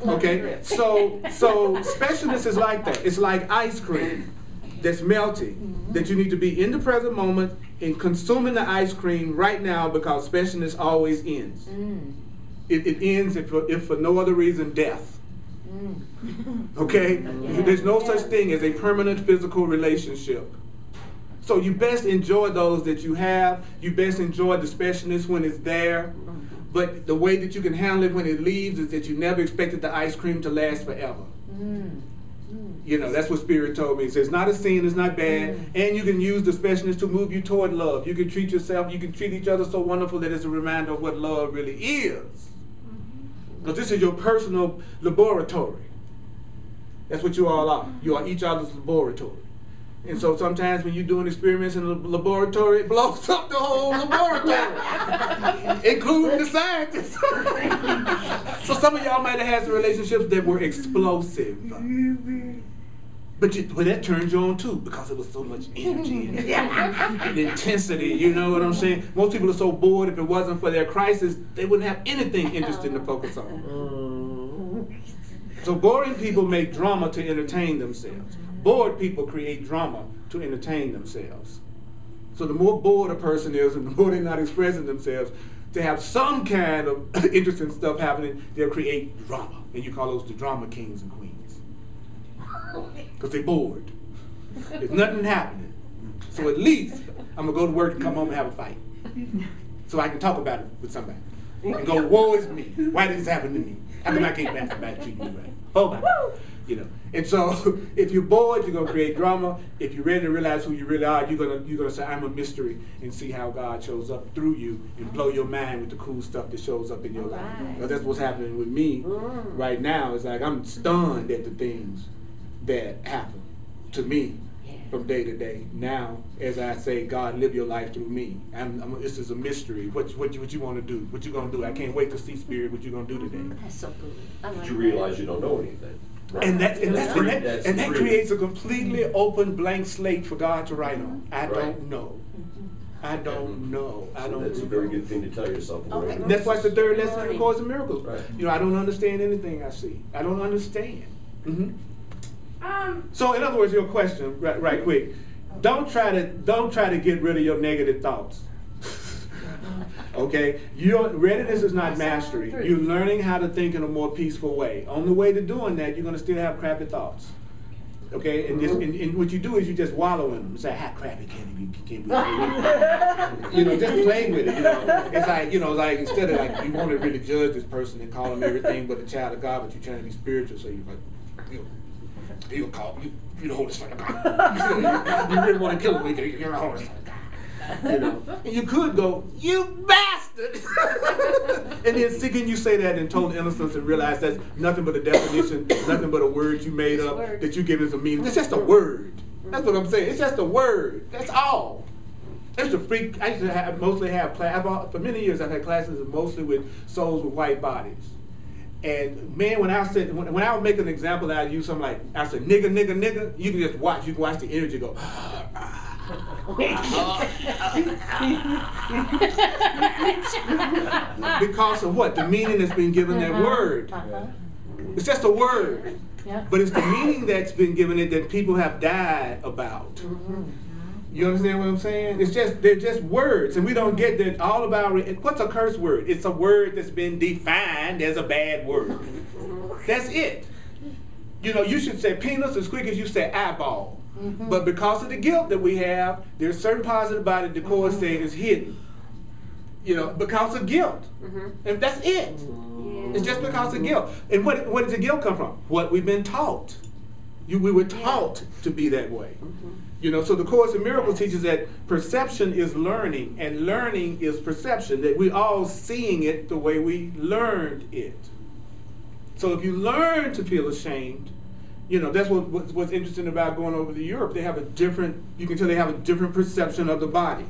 Okay, so specialness is like that. It's like ice cream that's melting, that you need to be in the present moment and consuming the ice cream right now, because specialness always ends. It ends if for no other reason, death. Okay? There's no such thing as a permanent physical relationship. So you best enjoy those that you have. You best enjoy the specialness when it's there. But the way that you can handle it when it leaves is that you never expected the ice cream to last forever. You know, that's what Spirit told me. It says, it's not a sin, it's not bad, and you can use the specialness to move you toward love. You can treat yourself, you can treat each other so wonderful that it's a reminder of what love really is. Because this is your personal laboratory. That's what you all are. You are each other's laboratory. And so sometimes when you're doing experiments in the laboratory, it blows up the whole laboratory, including the scientists. So some of y'all might have had some relationships that were explosive. But that turned you on too, because it was so much energy and intensity, you know what I'm saying? Most people are so bored, if it wasn't for their crisis, they wouldn't have anything interesting to focus on. So boring people make drama to entertain themselves. Bored people create drama to entertain themselves. So the more bored a person is and the more they're not expressing themselves, to have some kind of interesting stuff happening, they'll create drama. And you call those the drama kings and queens. Because they're bored. There's nothing happening. So at least I'm going to go to work and come home and have a fight. So I can talk about it with somebody. And go, woe is me. Why did this happen to me? How come I can't masturbate treat you right? Oh my God. You know. And so if you're bored, you're going to create drama. If you're ready to realize who you really are, you're gonna say, I'm a mystery, and see how God shows up through you and blow your mind with the cool stuff that shows up in your life. Because that's what's happening with me right now. It's like I'm stunned at the things that happen to me from day to day. Now, as I say, God, live your life through me. This is a mystery. What you want to do? What you going to do? I can't wait to see, Spirit, what you going to do today. That's so good. But you realize you don't know anything. Right? And that creates a completely open blank slate for God to write on. I don't know. I don't know. That's a very good thing to tell yourself. That's why it's the third lesson in the Course in Miracles. Right. You know, I don't understand anything I see. I don't understand. So in other words, your question, right quick, don't try to get rid of your negative thoughts. Okay? Readiness is not mastery. You're learning how to think in a more peaceful way. On the way to doing that, you're going to still have crappy thoughts. Okay? And what you do is you just wallow in them. Say, how crappy can it be? You know, just play with it. You know? It's like, you know, like instead of like, you want to really judge this person and call them everything but a child of God, but you're trying to be spiritual, so you're like, you call you the Holy Son of God. You really want to kill him, you're the Holy Son of God. You know, and you could go, you bastard, and then can you say that in total innocence and realize that's nothing but a definition, nothing but a word you made up that you give it some meaning. It's just a word. That's what I'm saying. It's just a word. That's all. I used to mostly have class. For many years, I've had classes mostly with souls with white bodies. And man, when I would make an example out of you, something like I said, nigga, nigga, nigga, you can just watch. You can watch the energy go. Because of what? The meaning that's been given that word. It's just a word. But it's the meaning that's been given it that people have died about. You understand what I'm saying? They're just words, and we don't get that all about what's a curse word? It's a word that's been defined as a bad word. That's it. You know, you should say penis as quick as you say eyeball. But because of the guilt that we have, there's certain parts of the body the court said is hidden. You know, because of guilt. And that's it. It's just because of guilt. And what does the guilt come from? What we've been taught. We were taught to be that way. You know, so the Course in Miracles teaches that perception is learning, and learning is perception, that we're all seeing it the way we learned it. So if you learn to feel ashamed, you know, that's what's interesting about going over to Europe. They have a different, you can tell they have a different perception of the body.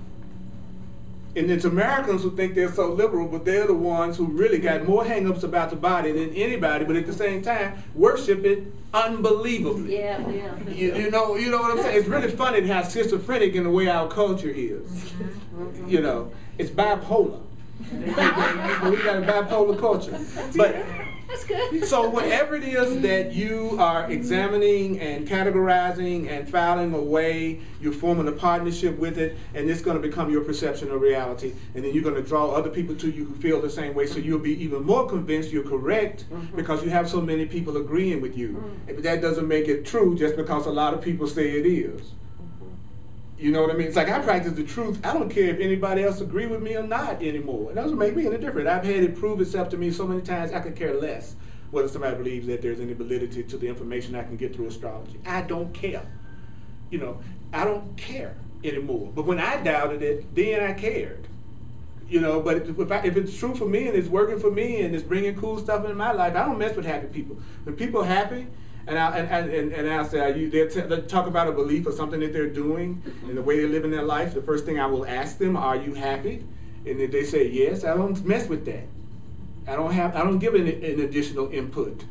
And it's Americans who think they're so liberal, but they're the ones who really got more hang-ups about the body than anybody, but at the same time, worship it unbelievably. You know what I'm saying? It's really funny how schizophrenic in the way our culture is. You know, it's bipolar. We got a bipolar culture. But that's good. So whatever it is that you are examining and categorizing and filing away, you're forming a partnership with it, and it's going to become your perception of reality. And then you're going to draw other people to you who feel the same way, so you'll be even more convinced you're correct because you have so many people agreeing with you. But that doesn't make it true just because a lot of people say it is. You know what I mean? It's like I practice the truth. I don't care if anybody else agree with me or not anymore. It doesn't make me any different. I've had it prove itself to me so many times I could care less whether somebody believes that there's any validity to the information I can get through astrology. I don't care. You know, I don't care anymore. But when I doubted it, then I cared. You know, but if it's true for me and it's working for me and it's bringing cool stuff into my life, I don't mess with happy people. When people are happy, and I'll say, they'll talk about a belief or something that they're doing and the way they're living their life. The first thing I will ask them, are you happy? And if they say yes, I don't mess with that. I don't give an additional input.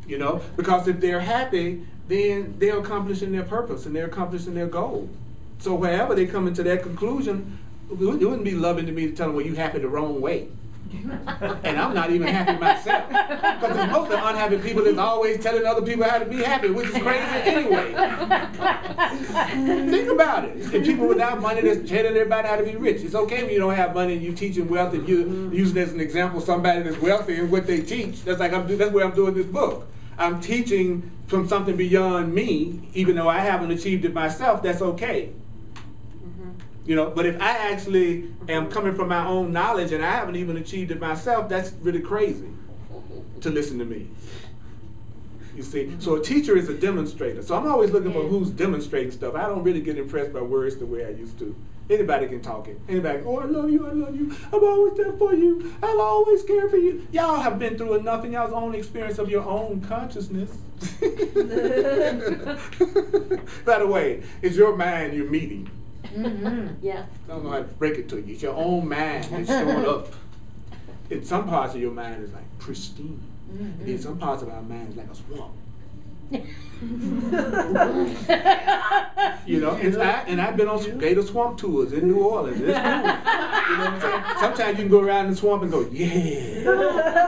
You know, because if they're happy, then they're accomplishing their purpose and they're accomplishing their goal. So wherever they come into that conclusion, it wouldn't be loving to me to tell them, well, you happy the wrong way. And I'm not even happy myself. Because there's mostly unhappy people that's always telling other people how to be happy, which is crazy anyway. Think about it. It's people without money that's telling everybody how to be rich. It's okay when you don't have money and you teaching wealth and you're using as an example somebody that's wealthy and what they teach. That's where I'm doing this book. I'm teaching from something beyond me, even though I haven't achieved it myself. That's okay. You know, but if I actually am coming from my own knowledge and I haven't even achieved it myself, that's really crazy to listen to me. You see, so a teacher is a demonstrator. So I'm always looking for who's demonstrating stuff. I don't really get impressed by words the way I used to. Anybody can talk it. Anybody, oh, I love you, I'm always there for you, I'll always care for you. Y'all have been through enough in y'all's own experience of your own consciousness. By the way, it's your mind you're meeting. Yeah. I don't know how to break it to you. It's your own mind that's showing up. In some parts of your mind is like pristine. And in some parts of our mind is like a swamp. You know, and I've been on some gator swamp tours in New Orleans. It's cool. You know what I'm saying? Sometimes you can go around the swamp and go, yeah.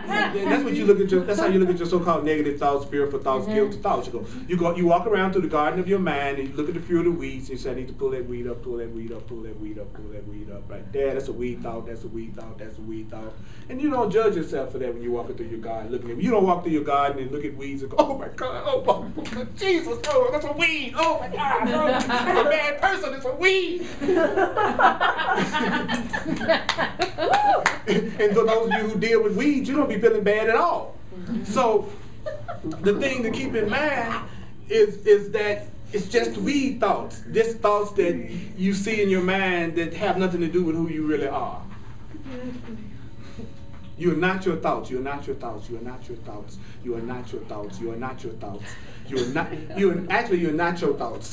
And that's what you look at that's how you look at your so-called negative thoughts, fearful thoughts, guilty thoughts. You walk around through the garden of your mind and you look at the few of the weeds and you say, I need to pull that weed up, pull that weed up, pull that weed up, pull that weed up. Right there, that's a weed thought, that's a weed thought, that's a weed thought. And you don't judge yourself for that when you're walking through your garden looking at them. You don't walk through your garden and look at weeds and go, oh my God, oh my God, Jesus, oh, that's a weed, oh my God, oh, I'm a bad person, it's a weed. And for those of you who deal with weeds, you don't be feeling bad at all. So the thing to keep in mind is that it's just weed thoughts, just thoughts that you see in your mind that have nothing to do with who you really are. You are not your thoughts. You are not your thoughts. You are not your thoughts. You are not your thoughts. You are not your thoughts. You are not. Actually, you're not your thoughts.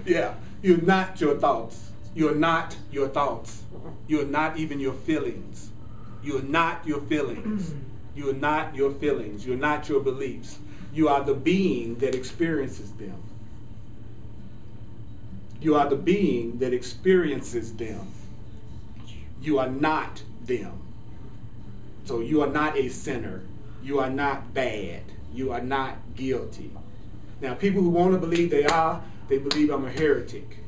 Yeah, you're not your thoughts. You're not your thoughts. You're not even your feelings. You're not your feelings. You're not your feelings. You're not your beliefs. You are the being that experiences them. You are the being that experiences them. You are not them. So you are not a sinner. You are not bad. You are not guilty. Now, people who want to believe they believe I'm a heretic.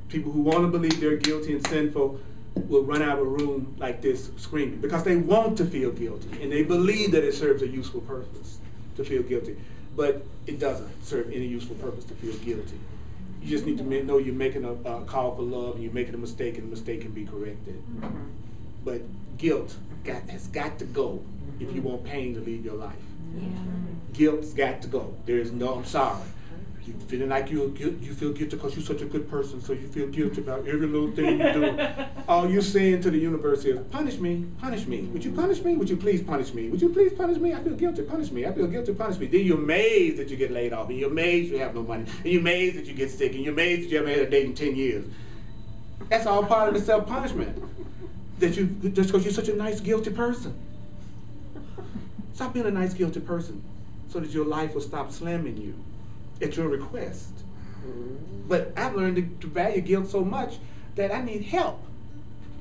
People who want to believe they're guilty and sinful will run out of a room like this screaming because they want to feel guilty and they believe that it serves a useful purpose to feel guilty. But it doesn't serve any useful purpose to feel guilty. You just need to know you're making a call for love and you're making a mistake and the mistake can be corrected. But guilt has got to go if you want pain to leave your life. Guilt's got to go. There is no, I'm sorry. You feeling like you feel guilty because you're such a good person, so you feel guilty about every little thing you do. All you're saying to the universe is, punish me, punish me. Would you punish me? Would you please punish me? Would you please punish me? I feel guilty, punish me. I feel guilty, punish me. Then you're amazed that you get laid off, and you're amazed you have no money, and you're amazed that you get sick, and you're amazed that you haven't had a date in 10 years. That's all part of the self-punishment. Just because you're such a nice, guilty person. Stop being a nice, guilty person so that your life will stop slamming you at your request. But I've learned to value guilt so much that I need help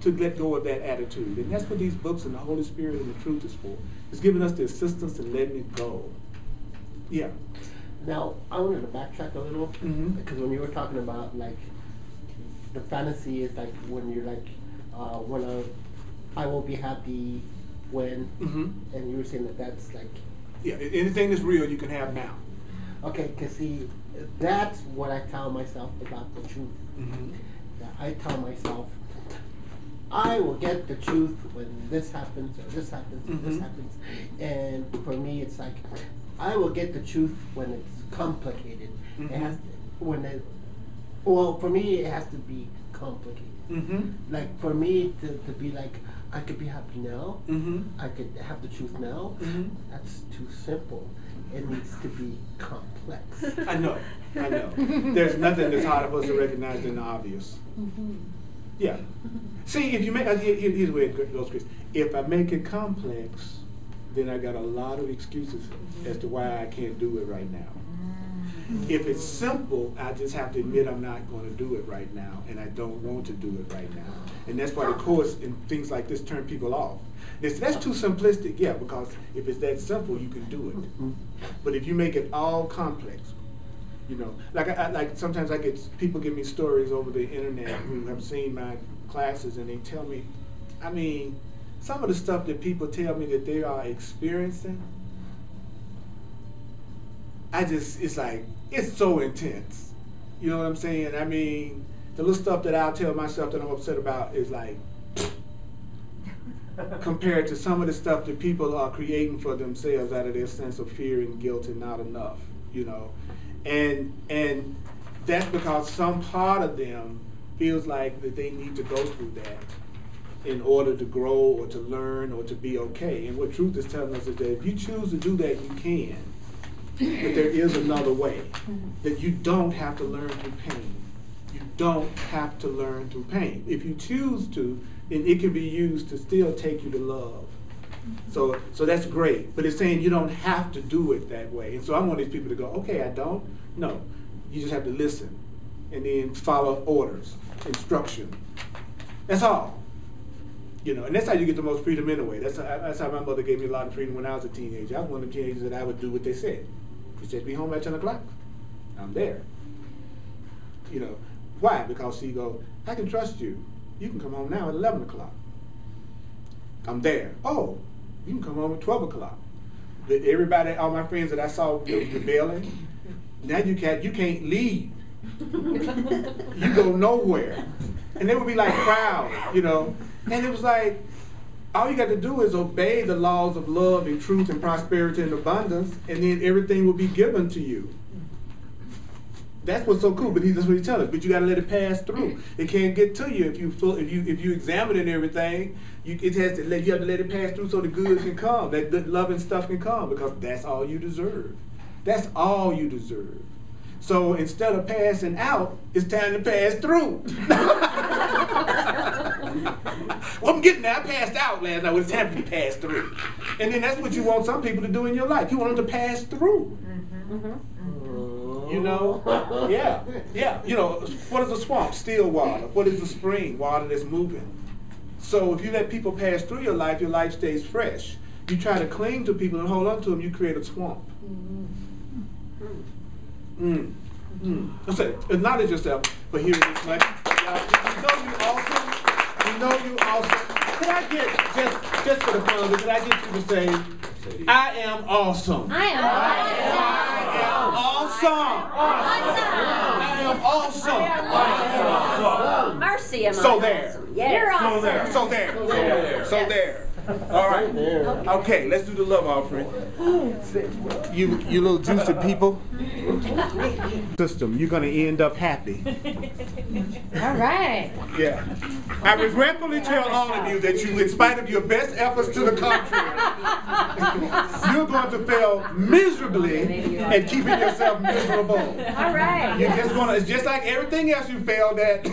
to let go of that attitude. And that's what these books and the Holy Spirit and the truth is for. It's giving us the assistance in letting it go. Yeah. Now, I wanted to backtrack a little because when you were talking about like the fantasy is like when you're like I will be happy when and you were saying that's like anything that's real you can have now. Okay, because see, that's what I tell myself about the truth. That I tell myself, I will get the truth when this happens, or this happens, or this happens. And for me, it's like, I will get the truth when it's complicated. It has to, for me, it has to be complicated. Like, for me to be like, I could be happy now, I could have the truth now, that's too simple. It needs to be complex. I know. There's nothing that's hard for us to recognize than the obvious. Yeah. See, if you make, here's the way it goes, Chris. If I make it complex, then I got a lot of excuses as to why I can't do it right now. If it's simple, I just have to admit I'm not going to do it right now, and I don't want to do it right now. And that's why the Course and things like this turn people off. That's too simplistic, yeah, because if it's that simple, you can do it. But if you make it all complex, you know, like sometimes I get people give me stories over the internet who have seen my classes, and they tell me, I mean, some of the stuff that people tell me that they are experiencing, it's like, it's so intense. You know what I'm saying? I mean, the little stuff that I'll tell myself that I'm upset about is like, compared to some of the stuff that people are creating for themselves out of their sense of fear and guilt and not enough, you know. And that's because some part of them feels like that they need to go through that in order to grow or to learn or to be okay. And what truth is telling us is that if you choose to do that, you can. But there is another way. That you don't have to learn through pain. You don't have to learn through pain. If you choose to, then it can be used to still take you to love. So that's great, but it's saying you don't have to do it that way. And so I want these people to go, okay, I don't. No, you just have to listen and then follow orders, instruction. That's all. You know, and that's how you get the most freedom anyway. That's how my mother gave me a lot of freedom when I was a teenager. I was one of the teenagers that I would do what they said. She said, be home at 10 o'clock. I'm there. You know, why? Because she goes, I can trust you. You can come home now at 11 o'clock. I'm there. Oh, you can come home at 12 o'clock. Everybody, all my friends that I saw rebelling, now you can't leave. You go nowhere. And they would be like proud, you know. And it was like, all you got to do is obey the laws of love and truth and prosperity and abundance, and then everything will be given to you. That's what's so cool. But that's what he's telling us. But you got to let it pass through. It can't get to you if you examine it and everything. You have to let it pass through so the good can come. That good love and stuff can come, because that's all you deserve. That's all you deserve. So instead of passing out, it's time to pass through. Well, I'm getting there. I passed out last night. Well, it's time to pass through. And then that's what you want some people to do in your life. You want them to pass through. You know? Yeah. Yeah. You know, what is a swamp? Still water. What is a spring? Water that's moving. So if you let people pass through your life stays fresh. You try to cling to people and hold on to them, you create a swamp. So acknowledge yourself for hearing this much. You know you awesome. You know you awesome. Can I get, just for the fun, can I get you to say, I am awesome. I am awesome. I am awesome. Mercy, am I So there. awesome? Yes. You're awesome. So there. All right. Okay, let's do the love offering. You little juicy people. System, you're going to end up happy. All right. Yeah. I regretfully tell all of you that you, in spite of your best efforts to the contrary, you're going to fail miserably at keeping yourself miserable. All right. You're just going to, it's just like everything else you failed at.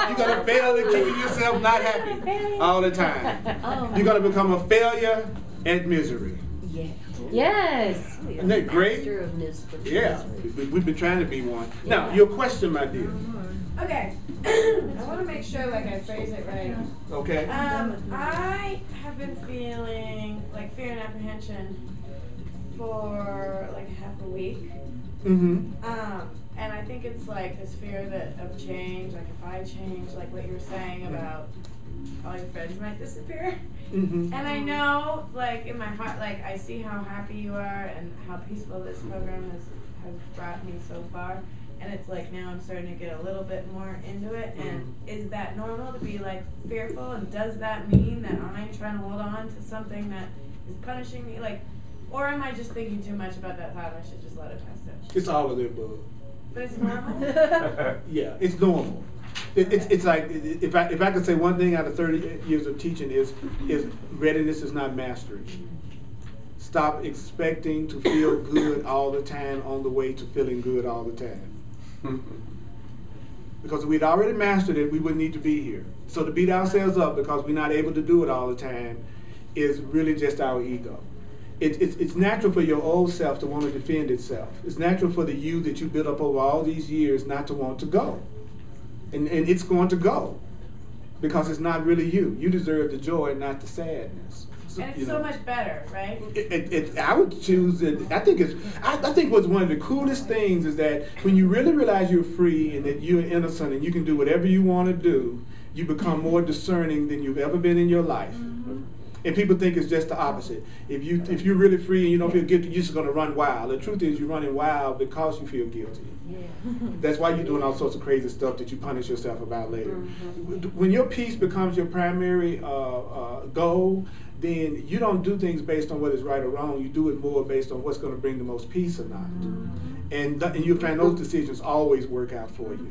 You're going to fail at keeping yourself not happy all the time. You're going to become a failure at misery. Yeah. Yes. Isn't that great? Yeah. We've been trying to be one. Now, your question, my dear. Okay. I want to make sure like I phrase it right. Okay. I have been feeling like fear and apprehension for like half a week. And I think it's like this fear of change, like if I change, like what you were saying about all your friends might disappear. And I know, like in my heart, like I see how happy you are and how peaceful this program has brought me so far. And it's like now I'm starting to get a little bit more into it. And is that normal to be like fearful? And does that mean that I'm trying to hold on to something that is punishing me? Like, or am I just thinking too much about that thought? I should just let it pass through. It's all of the above. But it's normal. Yeah, it's normal. It's like if I could say one thing out of 30 years of teaching is readiness is not mastery. Stop expecting to feel good all the time on the way to feeling good all the time. Because if we'd already mastered it, we wouldn't need to be here. So to beat ourselves up because we're not able to do it all the time is really just our ego. It's natural for your old self to want to defend itself. It's natural for the you that you built up over all these years not to want to go. And it's going to go because it's not really you. You deserve the joy, not the sadness. So, and it's so much better, right? I would choose it. I think what's one of the coolest things is that when you really realize you're free and that you're innocent and you can do whatever you want to do, you become more discerning than you've ever been in your life. And people think it's just the opposite. If you're really free and you don't feel guilty, you're just going to run wild. The truth is you're running wild because you feel guilty. That's why you're doing all sorts of crazy stuff that you punish yourself about later. When your peace becomes your primary goal, then you don't do things based on what is right or wrong. You do it more based on what's going to bring the most peace or not. And you'll find those decisions always work out for you.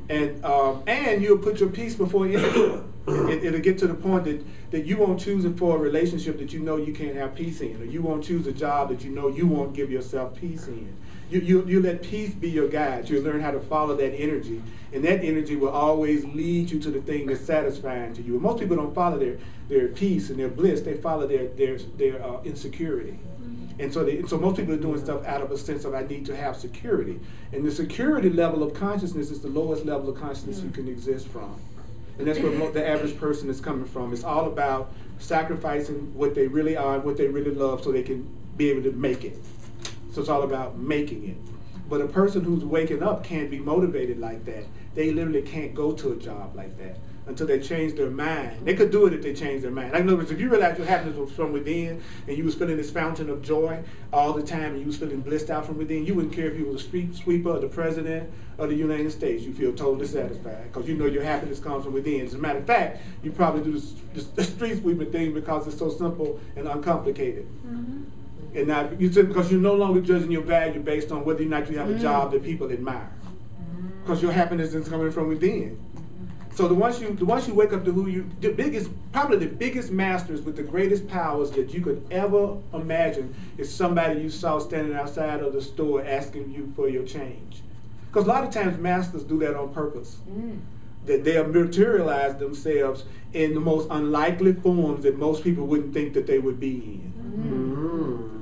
And you'll put your peace before anything. It'll get to the point that you won't choose it for a relationship that you know you can't have peace in, or you won't choose a job that you know you won't give yourself peace in. You let peace be your guide. You'll learn how to follow that energy, and that energy will always lead you to the thing that's satisfying to you. And most people don't follow their peace and their bliss. They follow their insecurity. And so most people are doing stuff out of a sense of I need to have security. And the security level of consciousness is the lowest level of consciousness you can exist from. And that's where the average person is coming from. It's all about sacrificing what they really are and what they really love so they can be able to make it. So it's all about making it. But a person who's waking up can't be motivated like that. They literally can't go to a job like that until they change their mind. They could do it if they change their mind. Like, in other words, if you realize your happiness was from within and you was feeling this fountain of joy all the time and you was feeling blissed out from within, you wouldn't care if you were a street sweeper or the president of the United States. You feel totally satisfied because you know your happiness comes from within. As a matter of fact, you probably do the street sweeping thing because it's so simple and uncomplicated. And now because you're no longer judging your value based on whether or not you have a job that people admire, because your happiness is coming from within. So the ones you wake up to probably the biggest masters with the greatest powers that you could ever imagine is somebody you saw standing outside of the store asking you for your change. Because a lot of times masters do that on purpose. That they materialize themselves in the most unlikely forms that most people wouldn't think that they would be in.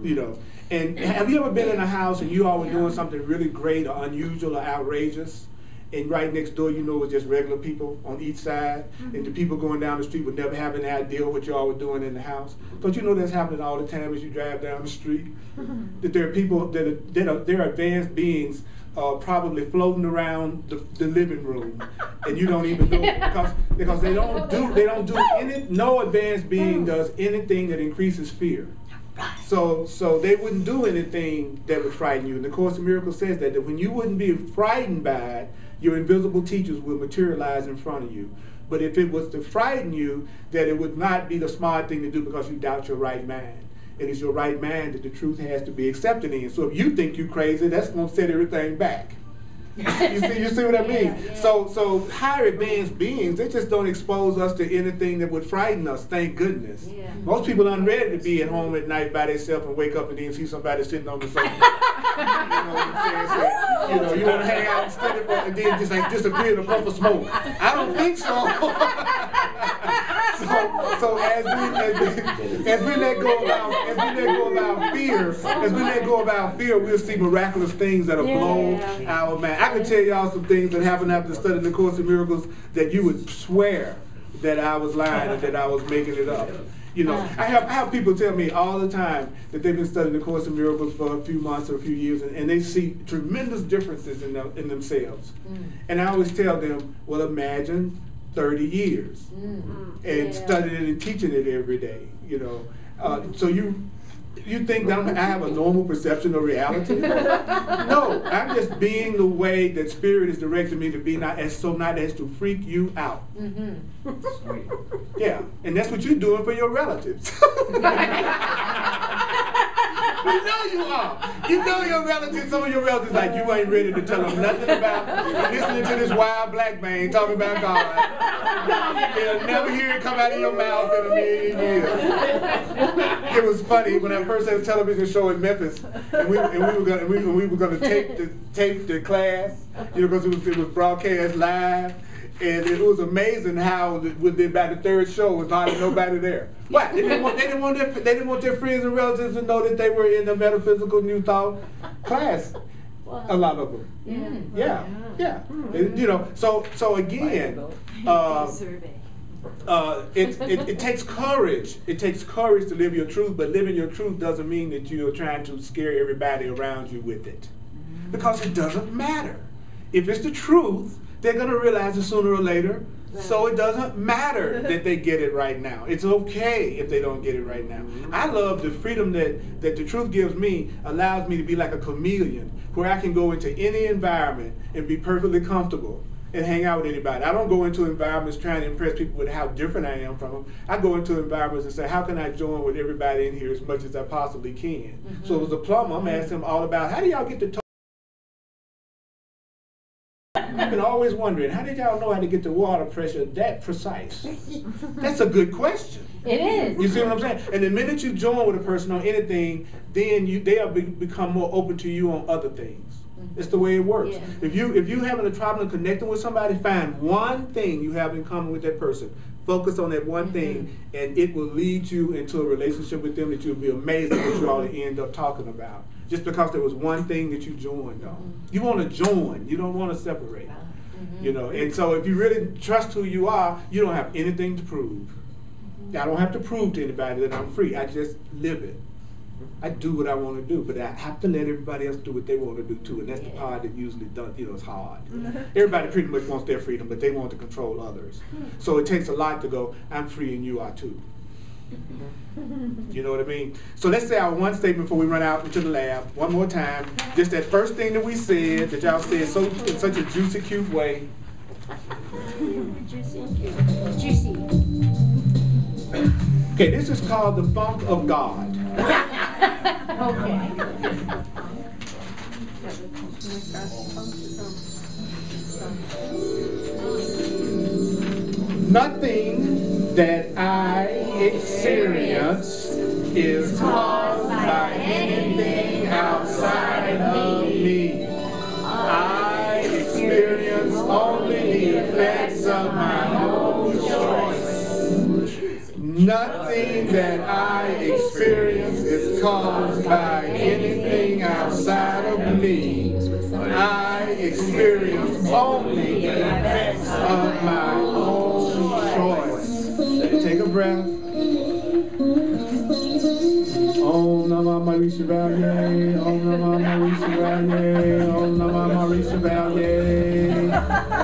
You know, and have you ever been in a house and you all were doing something really great or unusual or outrageous, and right next door you know it was just regular people on each side, and the people going down the street would never have any idea what you all were doing in the house? Don't you know that's happening all the time as you drive down the street? That there are people that are advanced beings probably floating around the living room, and you don't even know because they don't do any. No advanced being does anything that increases fear. So they wouldn't do anything that would frighten you. And the Course in Miracles says that when you wouldn't be frightened by it, your invisible teachers will materialize in front of you. But if it was to frighten you, that it would not be the smart thing to do because you doubt your right mind. It is your right mind that the truth has to be accepted in. So if you think you're crazy, that's going to set everything back. You see what I mean? Yeah. So higher advanced beings, they just don't expose us to anything that would frighten us, thank goodness. Yeah. Most people aren't ready to be at home at night by themselves and wake up and then see somebody sitting on the sofa. You know what I'm saying? So, you want to hang out and study and then just like disappear in a puff of smoke. I don't think so. So as we let go about fear, we'll see miraculous things that'll blow our mind. I can tell y'all some things that happened after studying the Course in Miracles that you would swear that I was lying and that I was making it up. You know, I have people tell me all the time that they've been studying the Course in Miracles for a few months or a few years, and they see tremendous differences in themselves. And I always tell them, well, imagine 30 years and studying it and teaching it every day. You know, so you think that I have a normal perception of reality? No, I'm just being the way that Spirit is directing me to be, not as to freak you out. Sweet. Yeah, and that's what you're doing for your relatives. You know you are. You know your relatives, some of your relatives like you ain't ready to tell them nothing about listening to this wild black man talking about God. They'll never hear it come out of your mouth in a million years. It was funny when I first had a television show in Memphis, and we were gonna tape the class, you know, because it was broadcast live. And it was amazing how by the third show was hardly nobody there. Why? They didn't want their friends and relatives to know that they were in the metaphysical New Thought class. A lot of them. Yeah. You know. So again, it takes courage. It takes courage to live your truth. But living your truth doesn't mean that you're trying to scare everybody around you with it, because it doesn't matter. If it's the truth, they're going to realize it sooner or later. So it doesn't matter that they get it right now. It's okay if they don't get it right now. I love the freedom that the truth gives me, allows me to be like a chameleon, where I can go into any environment and be perfectly comfortable and hang out with anybody. I don't go into environments trying to impress people with how different I am from them. I go into environments and say, how can I join with everybody in here as much as I possibly can? So as a plumber, I'm asking them all about, how do y'all get the been always wondering, how did y'all know how to get the water pressure that precise? That's a good question. It is. You see what I'm saying? And the minute you join with a person on anything, then they'll become more open to you on other things. It's the way it works. Yeah. If you having a problem connecting with somebody, find one thing you have in common with that person. Focus on that one thing, and it will lead you into a relationship with them that you'll be amazed at what you all end up talking about. Just because there was one thing that you joined on. You want to join. You don't want to separate. You know. And so if you really trust who you are, you don't have anything to prove. I don't have to prove to anybody that I'm free. I just live it. I do what I want to do, but I have to let everybody else do what they want to do too, and that's the part that usually does, it's hard. Everybody pretty much wants their freedom, but they want to control others. So it takes a lot to go, I'm free and you are too. You know what I mean? So let's say our one statement before we run out into the lab, one more time. Just that first thing that we said, that y'all said so in such a juicy, cute way. Juicy. Okay, this is called the funk of God. Okay. Nothing that I experience is caused by anything outside of me. I experience only the effects of my own choice. Nothing that I experience is caused by anything outside of me. I experience only the effects of my own choice. Take a breath. Om Namah Marisha Valye, Om Namah Marisha Valye, Om Namah Marisha Valye,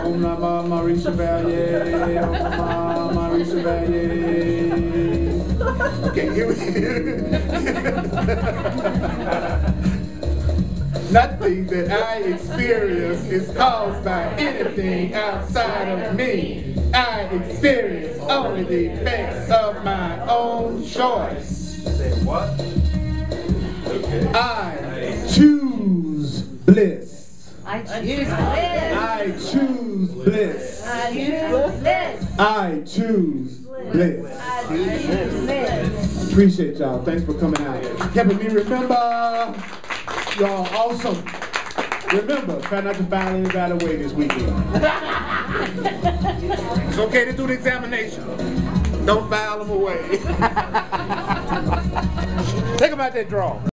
Om Namah Marisha Valye, Om Namah Marisha Valye. Okay, here we Nothing that I experience is caused by anything outside of me. I experience only the effects of my own choice. Say what? Okay. I choose bliss. I choose bliss. I choose bliss. I choose bliss. I choose bliss. I choose bliss. Appreciate y'all. Thanks for coming out. Helping me remember. Y'all awesome. Remember, try not to file anybody away this weekend. It's okay to do the examination. Don't file them away. Take them out that drawer.